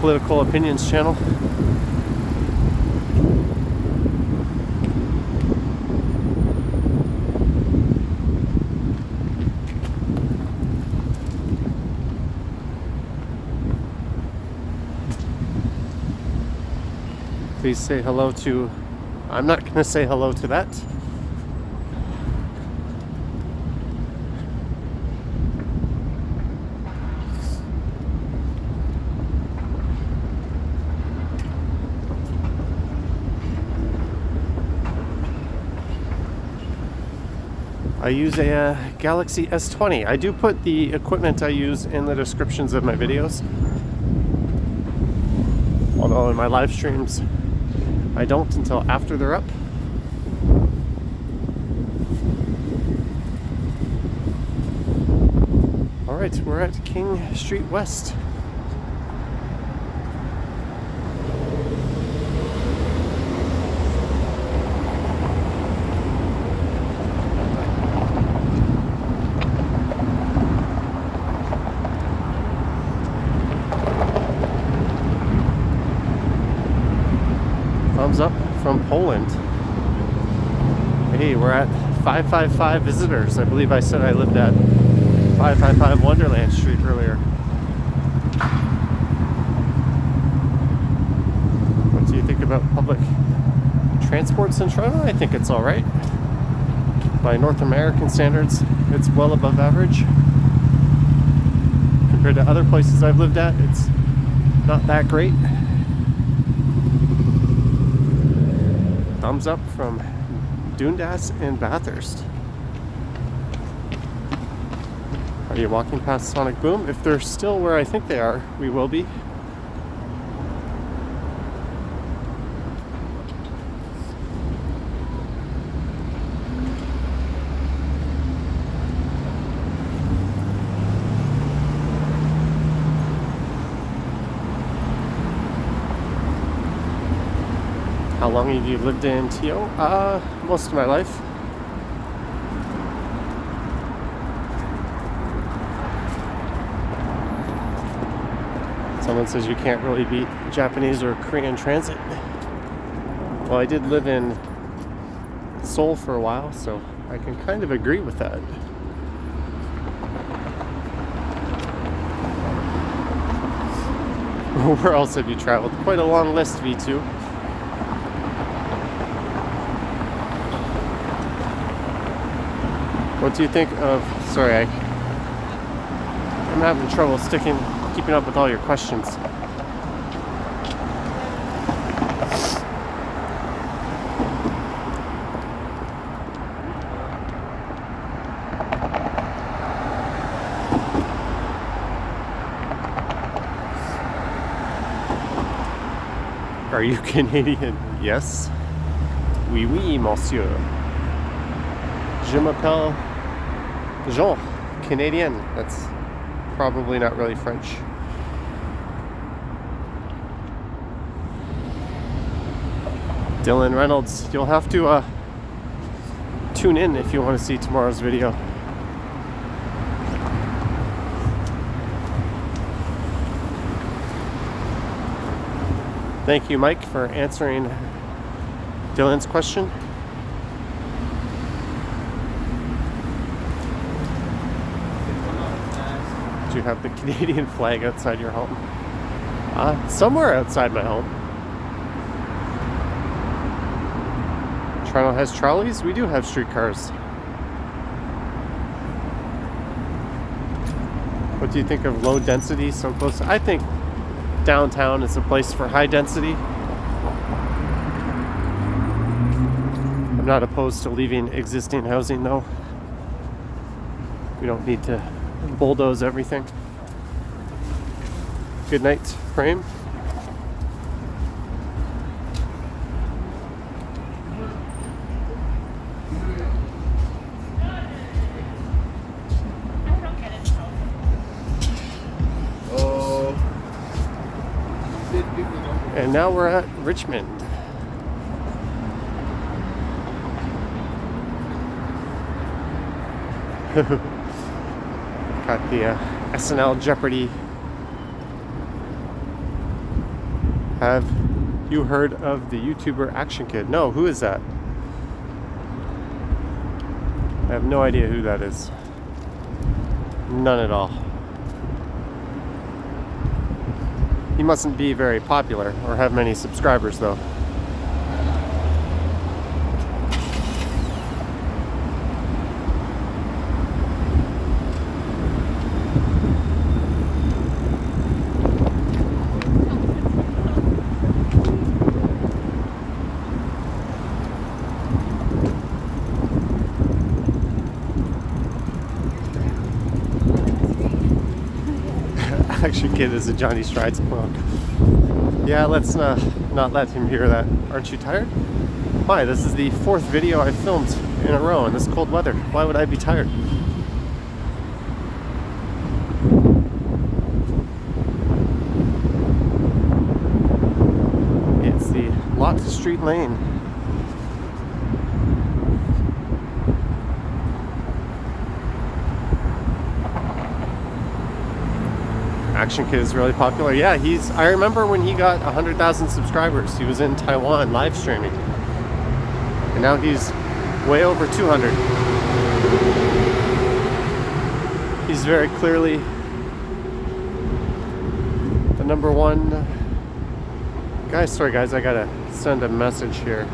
political opinions channel. Please say hello to... I'm not going to say hello to that. I use a Galaxy S20. I do put the equipment I use in the descriptions of my videos. Although in my live streams, I don't until after they're up. All right, we're at King Street West. Thumbs up from Poland. Hey, we're at 555 visitors. I believe I said I lived at 555 Wonderland Street earlier. What do you think about public transports in Toronto? I think it's all right. By North American standards, it's well above average. Compared to other places I've lived at, it's not that great. Thumbs up from Dundas and Bathurst. Are you walking past Sonic Boom? If they're still where I think they are, we will be. How long have you lived in TO? Most of my life. Someone says you can't really beat Japanese or Korean transit. Well, I did live in Seoul for a while, so I can kind of agree with that. Where else have you traveled? Quite a long list, V2. What do you think of... Sorry, I'm having trouble keeping up with all your questions. Are you Canadian? Yes. Oui, oui, monsieur. Je m'appelle Jean, Canadian. That's probably not really French. Dylan Reynolds, you'll have to tune in if you want to see tomorrow's video. Thank you, Mike, for answering Dylan's question. Do you have the Canadian flag outside your home? Somewhere outside my home. Toronto has trolleys. We do have streetcars. What do you think of low density so close? I think downtown is a place for high density. I'm not opposed to leaving existing housing though. We don't need to bulldoze everything. Good night, frame. And now we're at Richmond. Got the SNL Jeopardy. Have you heard of the YouTuber Action Kid? No, who is that? I have no idea who that is. None at all. He mustn't be very popular or have many subscribers though. Action Kid is a Johnny Strides clone. Yeah, let's not let him hear that. Aren't you tired? Why? This is the 4th video I filmed in a row in this cold weather. Why would I be tired? It's the Lot Street Lane. Action Kid is really popular. Yeah, I remember when he got 100,000 subscribers. He was in Taiwan live streaming. And now he's way over 200. He's very clearly the #1 guy. Sorry guys, I gotta send a message here.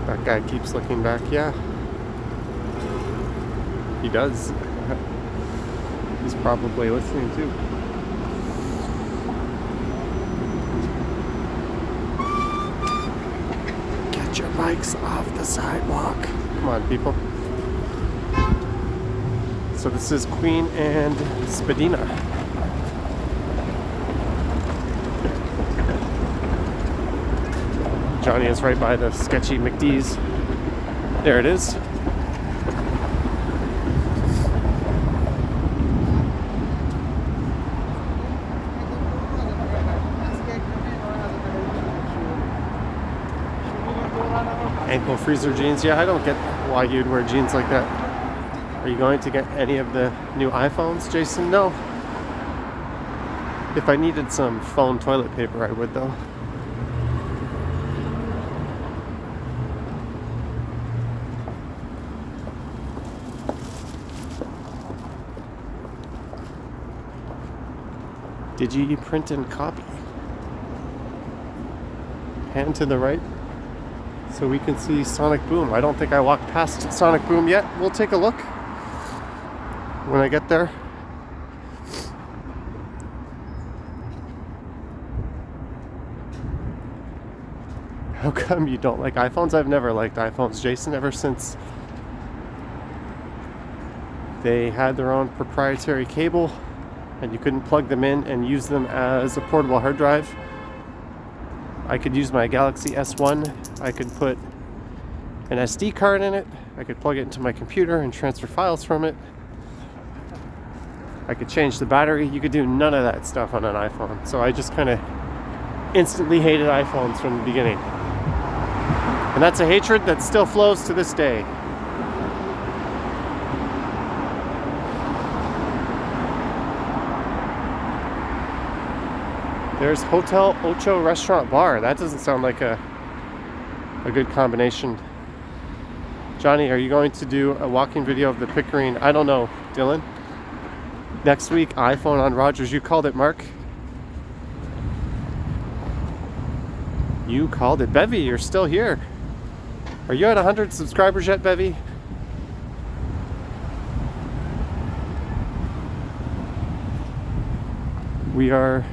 That guy keeps looking back. Yeah, he does. He's probably listening too. Get your bikes off the sidewalk. Come on, people. So this is Queen and Spadina. Johnny is right by the sketchy McD's. There it is. Ankle freezer jeans. Yeah, I don't get why you'd wear jeans like that. Are you going to get any of the new iPhones, Jason? No. If I needed some phone toilet paper, I would though. Digi print and copy. Hand to the right so we can see Sonic Boom. I don't think I walked past Sonic Boom yet. We'll take a look when I get there. How come you don't like iPhones? I've never liked iPhones, Jason, ever since they had their own proprietary cable and you couldn't plug them in and use them as a portable hard drive. I could use my Galaxy S1. I could put an SD card in it. I could plug it into my computer and transfer files from it. I could change the battery. You could do none of that stuff on an iPhone. So I just kind of instantly hated iPhones from the beginning. And that's a hatred that still flows to this day. There's Hotel Ocho Restaurant Bar. That doesn't sound like a good combination. Johnny, are you going to do a walking video of the Pickering? I don't know, Dylan. Next week, iPhone on Rogers. You called it, Mark. You called it. Bevy, you're still here. Are you at 100 subscribers yet, Bevy? We are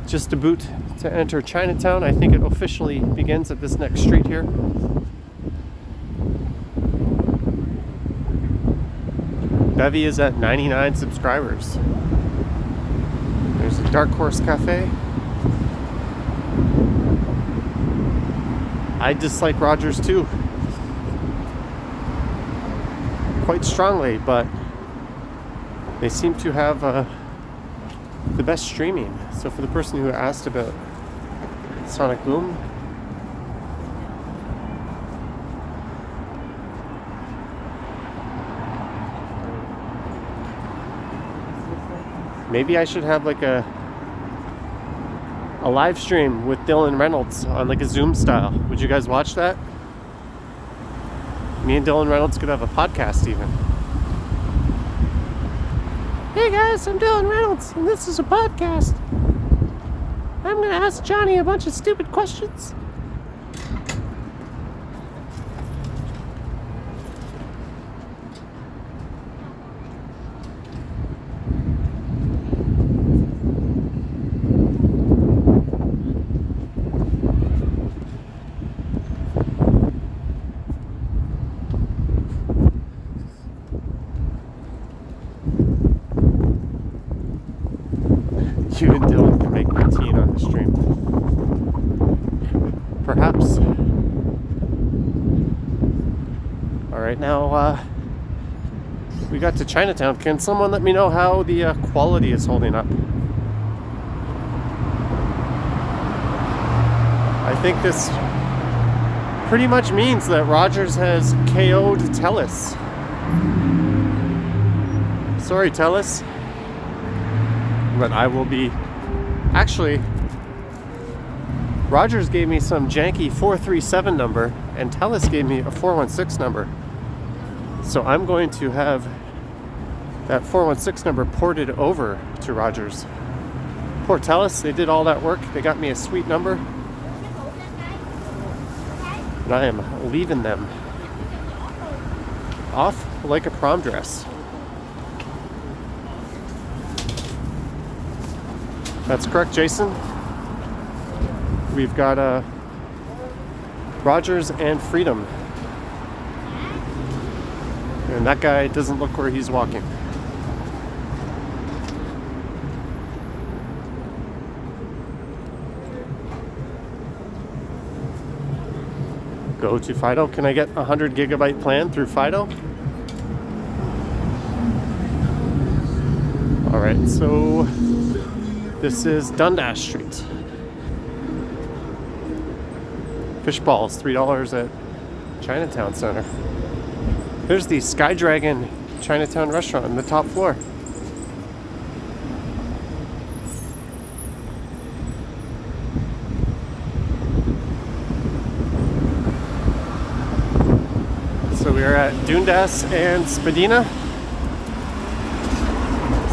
just about to enter Chinatown. I think it officially begins at this next street here. Bevy is at 99 subscribers. There's a Dark Horse Cafe. I dislike Rogers too. Quite strongly, but they seem to have the best streaming. So for the person who asked about Sonic Boom, maybe I should have like a live stream with Dylan Reynolds on like a Zoom style. Would you guys watch that? Me and Dylan Reynolds could have a podcast even. Hey guys, I'm Dylan Reynolds and this is a podcast. I'm gonna ask Johnny a bunch of stupid questions. You and Dylan can make routine on the stream. Perhaps. Alright, now we got to Chinatown. Can someone let me know how the quality is holding up? I think this pretty much means that Rogers has KO'd Telus. Sorry, Telus. But I will be... Actually, Rogers gave me some janky 437 number and Telus gave me a 416 number. So I'm going to have that 416 number ported over to Rogers. Poor Telus, they did all that work. They got me a sweet number. And I am leaving them off like a prom dress. That's correct, Jason. We've got Rogers and Freedom. And that guy doesn't look where he's walking. Go to Fido. Can I get a 100 gigabyte plan through Fido? Alright, so this is Dundas Street. Fish balls, $3 at Chinatown Center. There's the Sky Dragon Chinatown restaurant on the top floor. So we are at Dundas and Spadina.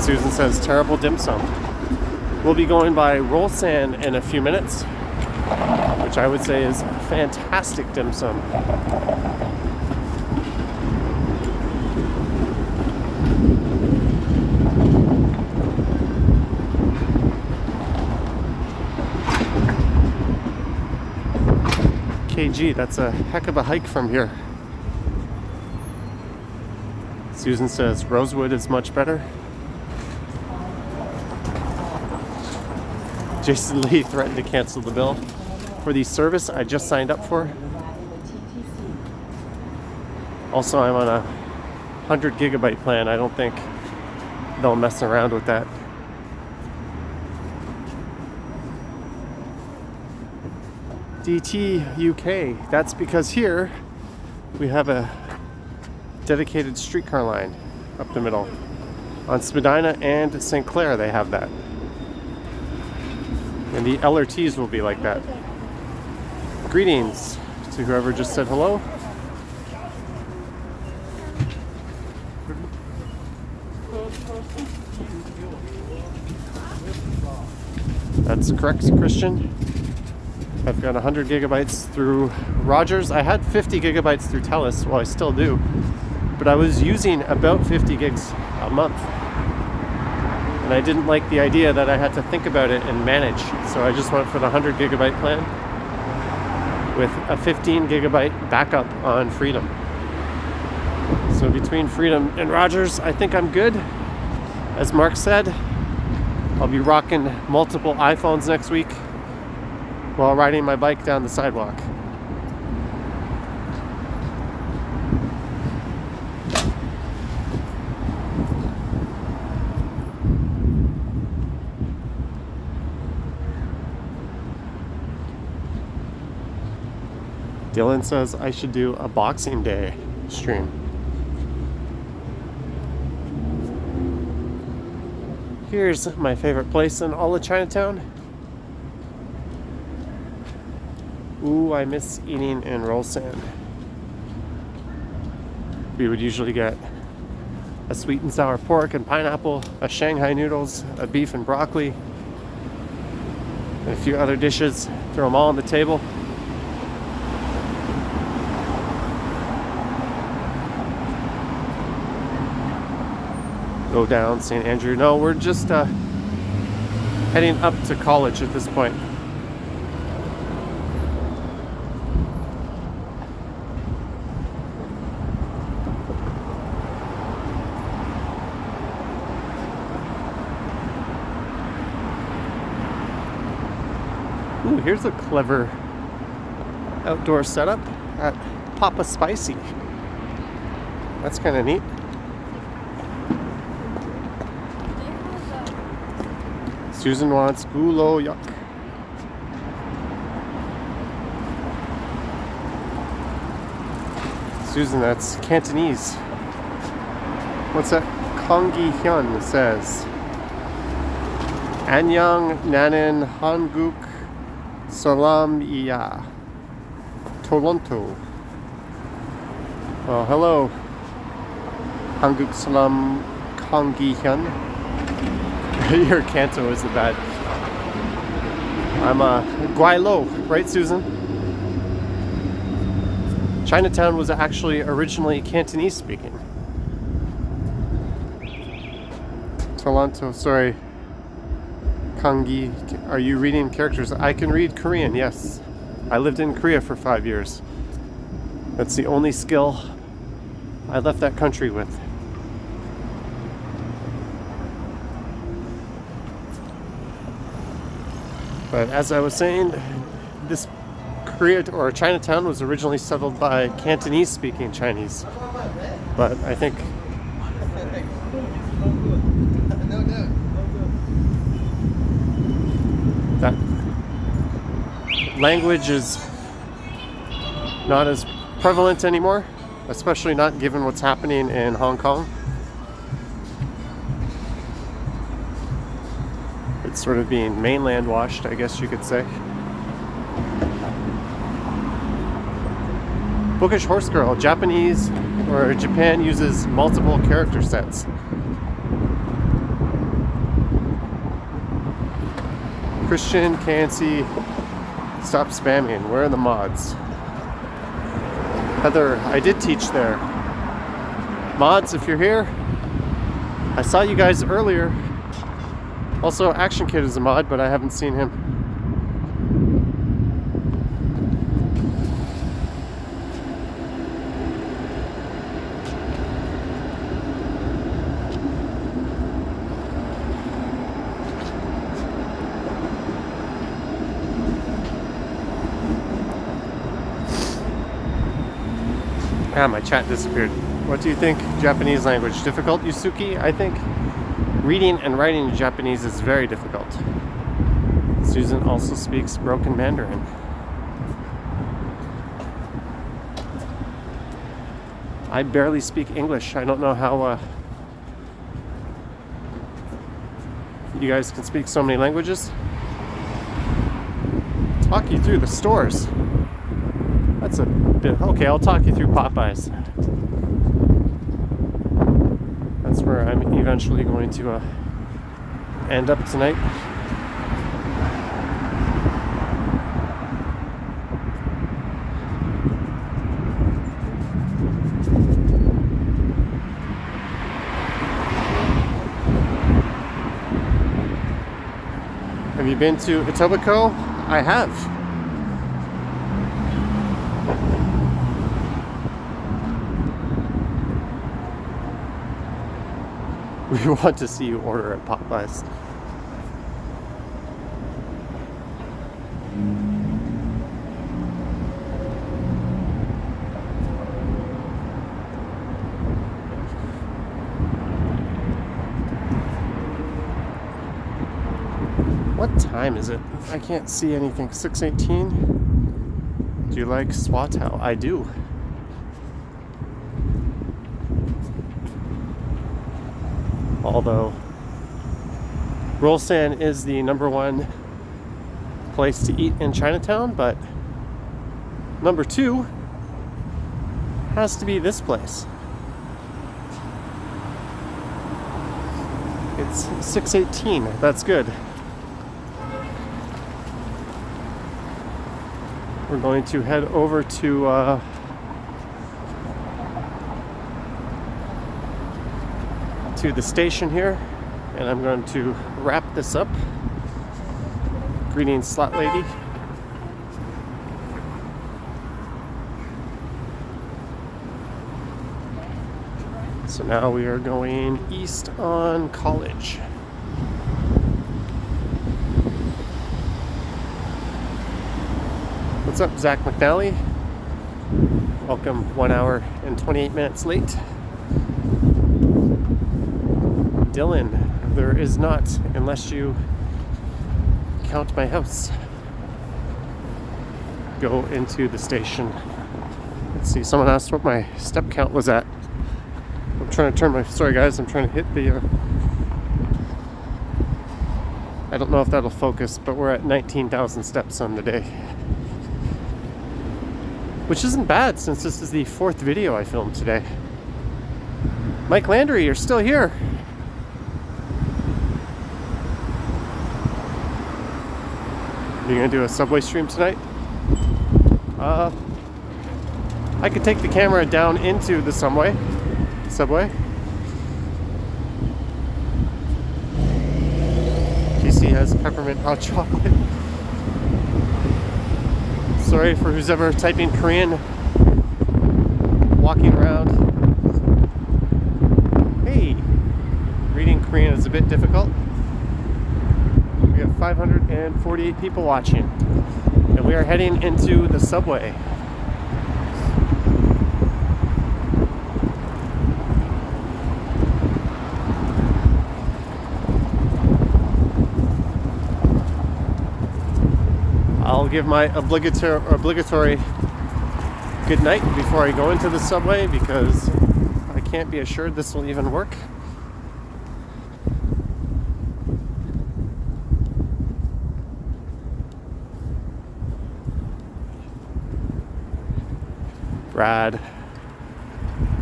Susan says terrible dim sum. We'll be going by Roll Sand in a few minutes, which I would say is fantastic dim sum. KG, that's a heck of a hike from here. Susan says Rosewood is much better. Jason Lee threatened to cancel the bill. for the service I just signed up for. Also, I'm on a 100 gigabyte plan. I don't think they'll mess around with that. DT UK. That's because here we have a dedicated streetcar line up the middle. On Spadina and St. Clair they have that. And the LRTs will be like that. Greetings to whoever just said hello. That's correct, Christian. I've got 100 gigabytes through Rogers. I had 50 gigabytes through Telus, well I still do, but I was using about 50 gigs a month. And I didn't like the idea that I had to think about it and manage, so I just went for the 100 gigabyte plan with a 15 gigabyte backup on Freedom. So between Freedom and Rogers, I think I'm good. As Mark said, I'll be rocking multiple iPhones next week while riding my bike down the sidewalk. Dylan says I should do a Boxing Day stream. Here's my favorite place in all of Chinatown. Ooh, I miss eating in roll sand. We would usually get a sweet and sour pork and pineapple, a Shanghai noodles, a beef and broccoli, and a few other dishes. Throw them all on the table. Go down St. Andrew. No, we're just heading up to college at this point. Ooh, here's a clever outdoor setup at Papa Spicy. That's kind of neat. Susan wants gulo yuck. Susan, that's Cantonese. What's that? Kongi Hyun says. Anyang nanin Hanguk salam iya Toronto. Oh, hello. Hanguk salam Kongi Hyun. Your Canto is the bad. I'm Guaylo, right, Susan? Chinatown was actually originally Cantonese speaking. Toronto, sorry. Kangi, are you reading characters? I can read Korean, yes. I lived in Korea for 5 years. That's the only skill I left that country with. But as I was saying, this Korea or Chinatown was originally settled by Cantonese speaking Chinese. But I think that language is not as prevalent anymore, especially not given what's happening in Hong Kong. It's sort of being mainland washed, I guess you could say. Bookish Horse Girl, Japanese or Japan uses multiple character sets. Christian, KNC, stop spamming. Where are the mods? Heather, I did teach there. Mods, if you're here, I saw you guys earlier. Also, Action Kid is a mod, but I haven't seen him. Ah, my chat disappeared. What do you think? Japanese language difficult, Yusuki? I think reading and writing Japanese is very difficult. Susan also speaks broken Mandarin. I barely speak English. I don't know how you guys can speak so many languages. Talk you through the stores. That's a bit... Okay, I'll talk you through Popeyes. That's where I'm eventually going to end up tonight. Have you been to Etobicoke? I have. We want to see you order at Popeyes. What time is it? I can't see anything. 6:18. Do you like Swatow? I do. Although Rolsan is the #1 place to eat in Chinatown, but #2 has to be this place. It's 6:18. That's good. We're going to head over to the station here, and I'm going to wrap this up. Greetings, Slot Lady. So now we are going east on College. What's up, Zach McNally? Welcome 1 hour and 28 minutes late. Dylan, there is not, unless you count my house. Go into the station. Let's see, someone asked what my step count was at. I'm trying to turn my, sorry guys, I'm trying to hit the, I don't know if that'll focus, but we're at 19,000 steps on the day. Which isn't bad since this is the 4th video I filmed today. Mike Landry, you're still here. You gonna do a Subway stream tonight? I could take the camera down into the subway. TC has peppermint hot chocolate. Sorry for who's ever typing Korean, walking around. Hey, reading Korean is a bit difficult. We have 548 people watching, and we are heading into the subway. I'll give my obligatory good night before I go into the subway because I can't be assured this will even work. Brad,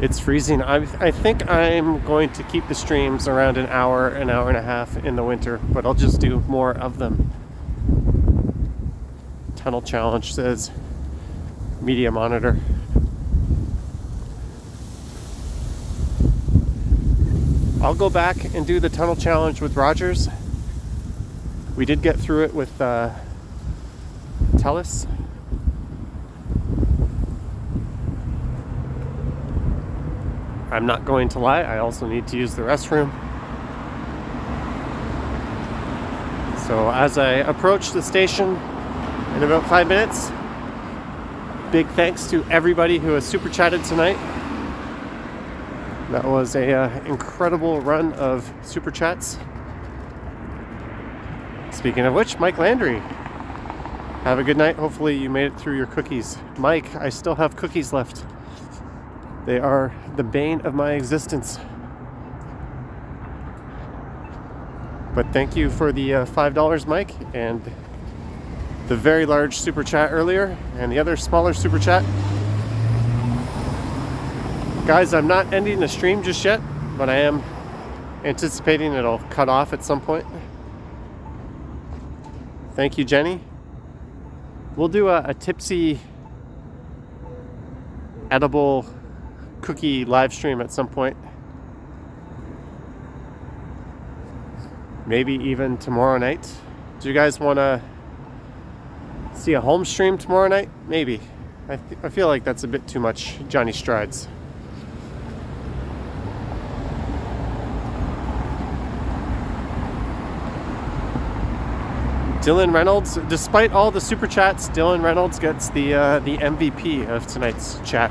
it's freezing. I think I'm going to keep the streams around an hour and a half in the winter, but I'll just do more of them. Tunnel Challenge says media monitor. I'll go back and do the Tunnel Challenge with Rogers. We did get through it with Telus. I'm not going to lie, I also need to use the restroom. So as I approach the station in about 5 minutes, Big thanks to everybody who has super chatted tonight. That was a incredible run of super chats. Speaking of which, Mike Landry, have a good night. Hopefully you made it through your cookies. Mike, I still have cookies left. They are the bane of my existence. But thank you for the $5, Mike, and the very large super chat earlier, and the other smaller super chat. Guys, I'm not ending the stream just yet, but I am anticipating it'll cut off at some point. Thank you, Jenny. We'll do a tipsy edible cookie live stream at some point. Maybe even tomorrow night. Do you guys want to see a home stream tomorrow night? Maybe. I feel like that's a bit too much Johnny Strides. Dylan Reynolds, despite all the super chats, Dylan Reynolds gets the MVP of tonight's chat.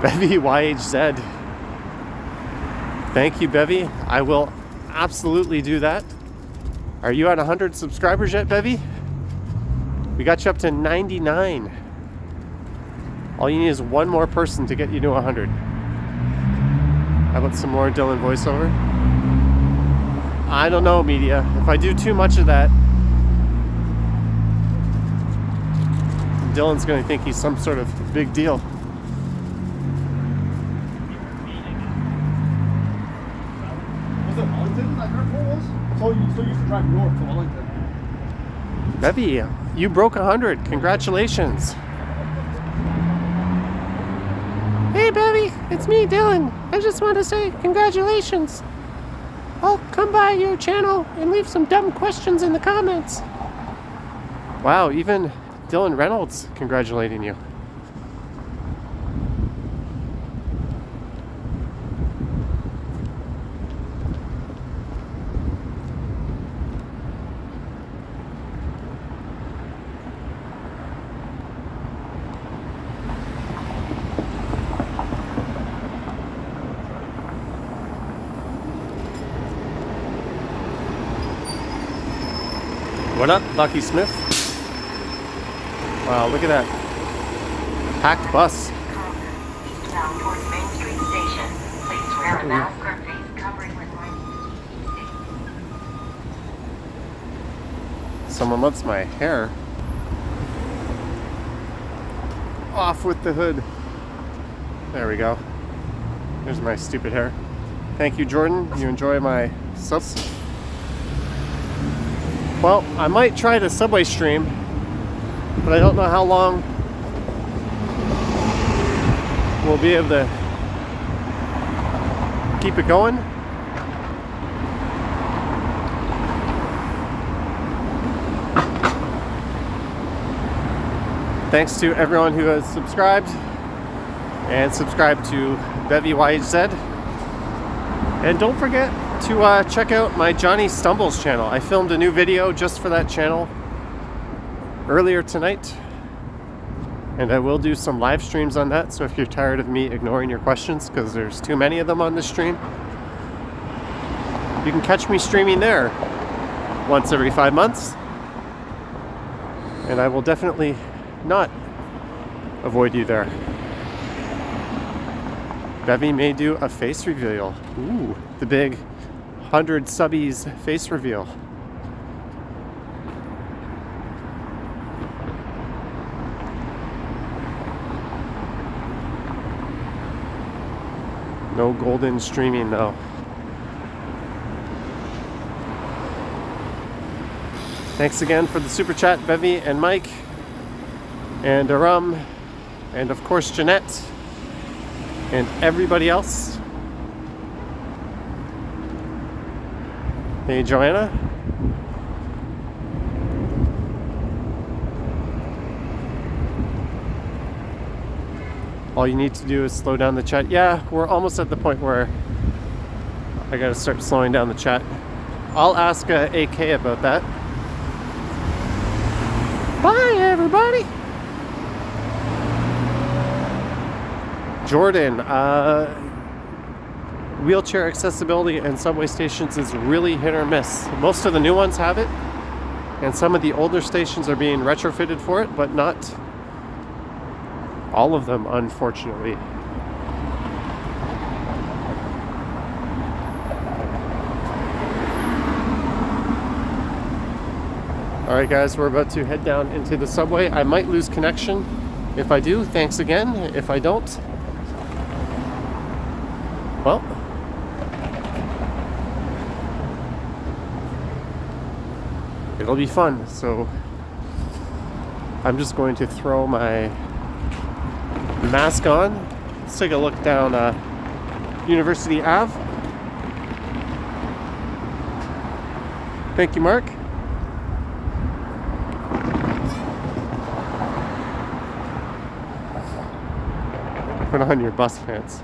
Bevy YHZ. Thank you, Bevy. I will absolutely do that. Are you at 100 subscribers yet, Bevy? We got you up to 99. All you need is one more person to get you to 100. How about some more Dylan voiceover? I don't know, media. If I do too much of that, Dylan's going to think he's some sort of big deal. So you still used to drive north to Wellington. Bevy, you broke 100. Congratulations. Hey, Bevy, it's me, Dylan. I just want to say congratulations. I'll come by your channel and leave some dumb questions in the comments. Wow, even Dylan Reynolds congratulating you. What up, Lucky Smith? Wow, look at that. Packed bus. Eastbound towards Main Street Station. Please wear a mask or face covering when riding. Someone lets my hair off with the hood. There we go. There's my stupid hair. Thank you, Jordan. You enjoy my subs? Well, I might try the subway stream, but I don't know how long we'll be able to keep it going. Thanks to everyone who has subscribed and subscribed to Bevy YHZ. And don't forget to check out my Johnny Stumbles channel. I filmed a new video just for that channel earlier tonight, and I will do some live streams on that, so if you're tired of me ignoring your questions because there's too many of them on this stream, you can catch me streaming there once every 5 months, and I will definitely not avoid you there. Bevy may do a face reveal. Ooh, the big 100 subbies face reveal. No golden streaming though. Thanks again for the super chat, Bevy and Mike and Aram, and of course Jeanette and everybody else. Hey, Joanna. All you need to do is slow down the chat. Yeah, we're almost at the point where I gotta start slowing down the chat. I'll ask AK about that. Bye, everybody. Jordan, wheelchair accessibility and subway stations is really hit or miss. Most of the new ones have it, and some of the older stations are being retrofitted for it, but not all of them, unfortunately. Alright guys, we're about to head down into the subway. I might lose connection. If I do, thanks again. If I don't, well, it'll be fun. So I'm just going to throw my mask on. Let's take a look down University Ave. Thank you, Mark. Put on your bus pants.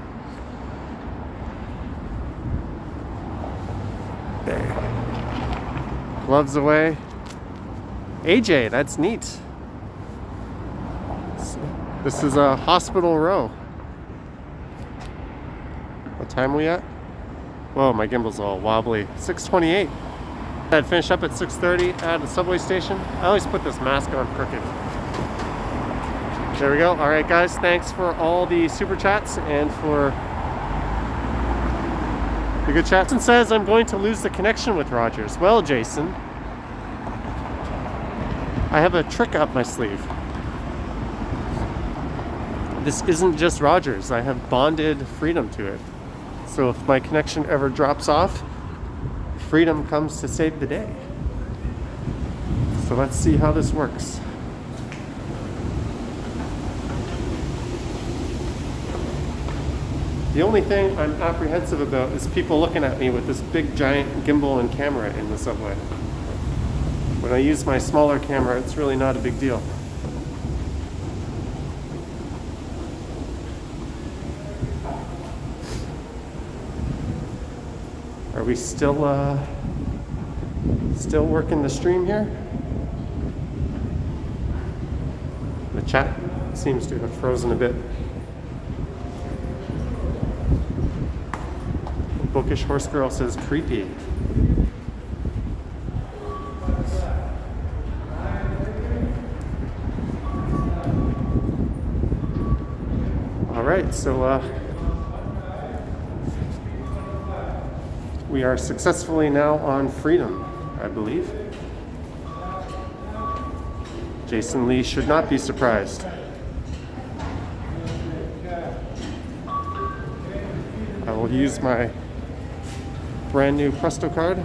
There. Gloves away. AJ, that's neat. This is a Hospital Row. What time are we at? Whoa, my gimbal's all wobbly. 6:28. I'd finish up at 6:30 at a subway station. I always put this mask on crooked. There we go. All right, guys, thanks for all the super chats and for the good chats. And says I'm going to lose the connection with Rogers. Well, Jason, I have a trick up my sleeve. This isn't just Rogers. I have bonded Freedom to it. So if my connection ever drops off, Freedom comes to save the day. So let's see how this works. The only thing I'm apprehensive about is people looking at me with this big giant gimbal and camera in the subway. When I use my smaller camera, it's really not a big deal. Are we still working the stream here? The chat seems to have frozen a bit. Bookish Horse Girl says creepy. All right, so we are successfully now on Freedom, I believe. Jason Lee should not be surprised. I will use my brand new Presto card.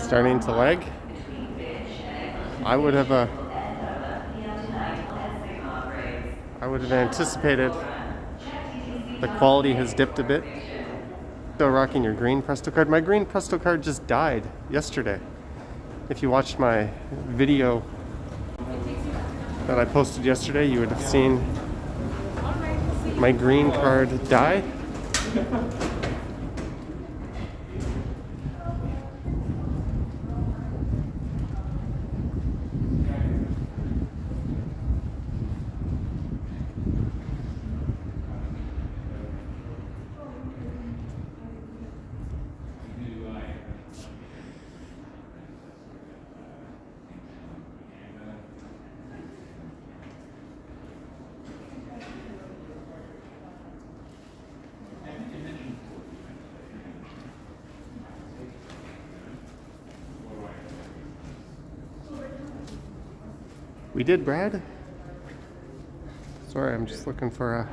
Starting to lag. I would have anticipated the quality has dipped a bit. Still rocking your green Presto card. My green Presto card just died yesterday. If you watched my video that I posted yesterday, you would have seen my green card die. We did, Brad? Sorry, I'm just looking for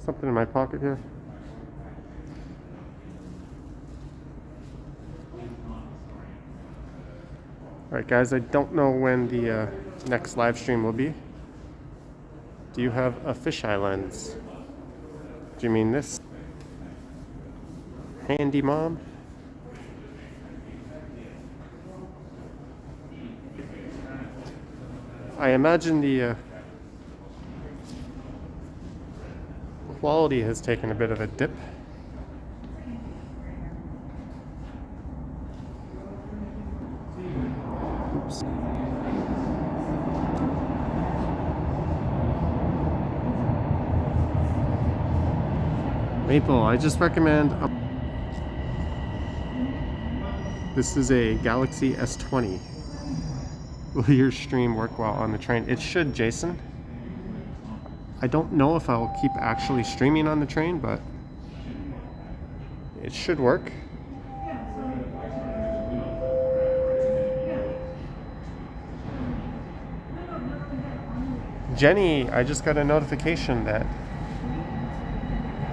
something in my pocket here. Alright guys, I don't know when the next live stream will be. Do you have a fisheye lens? Do you mean this? Handy mom? I imagine the quality has taken a bit of a dip. Oops. Maple, I just recommend this is a Galaxy S20. Will your stream work well on the train? It should, Jason. I don't know if I'll keep actually streaming on the train, but it should work. Jenny, I just got a notification that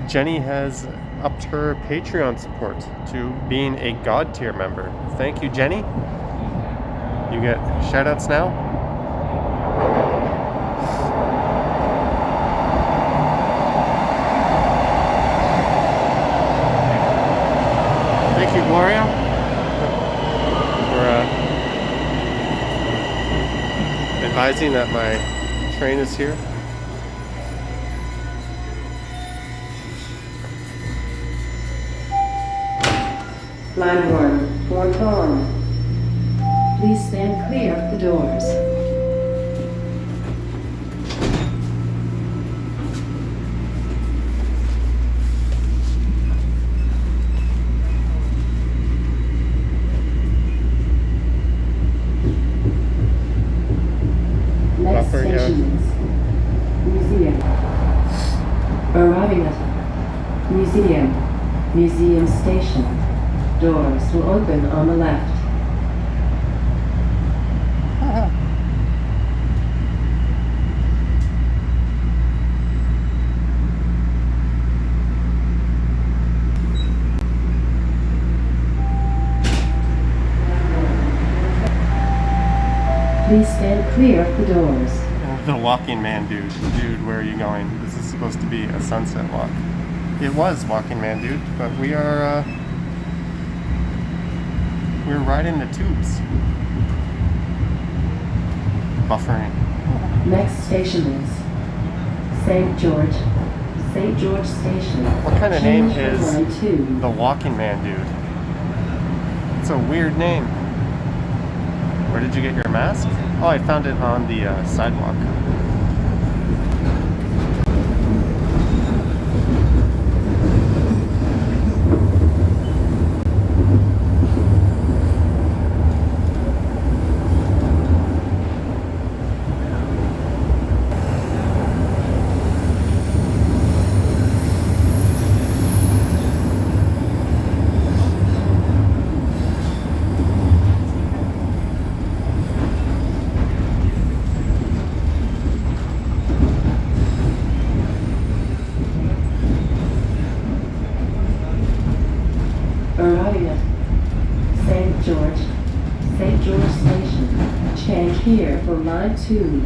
Jenny has upped her Patreon support to being a God tier member. Thank you, Jenny. You get shoutouts now. Thank you, Gloria, for advising that my train is here. Line 1, form on. Please stand clear of the doors. Next station is Museum. Arriving at Museum Station. Doors will open on the left. Please stand clear of the doors. The walking man dude. Dude, where are you going? This is supposed to be a sunset walk. It was walking man dude, but we're riding the tubes. Buffering. Next station is St. George Station. What kind of name Change is line 2. the walking man dude? It's a weird name. Where did you get your mask? Oh, I found it on the sidewalk. Arriving at St. George Station. Change here for line 2.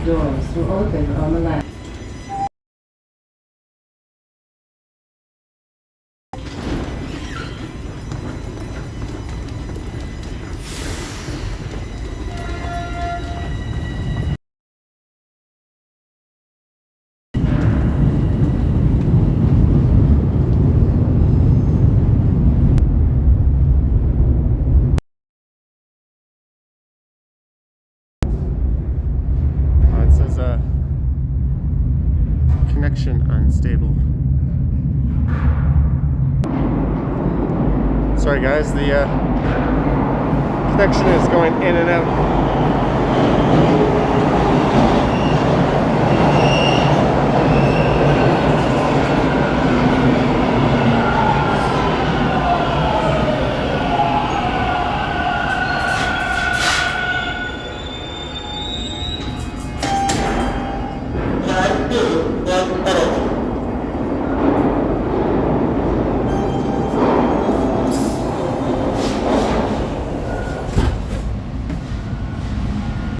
Doors will open on the left. It says connection unstable. Sorry guys, the connection is going in and out.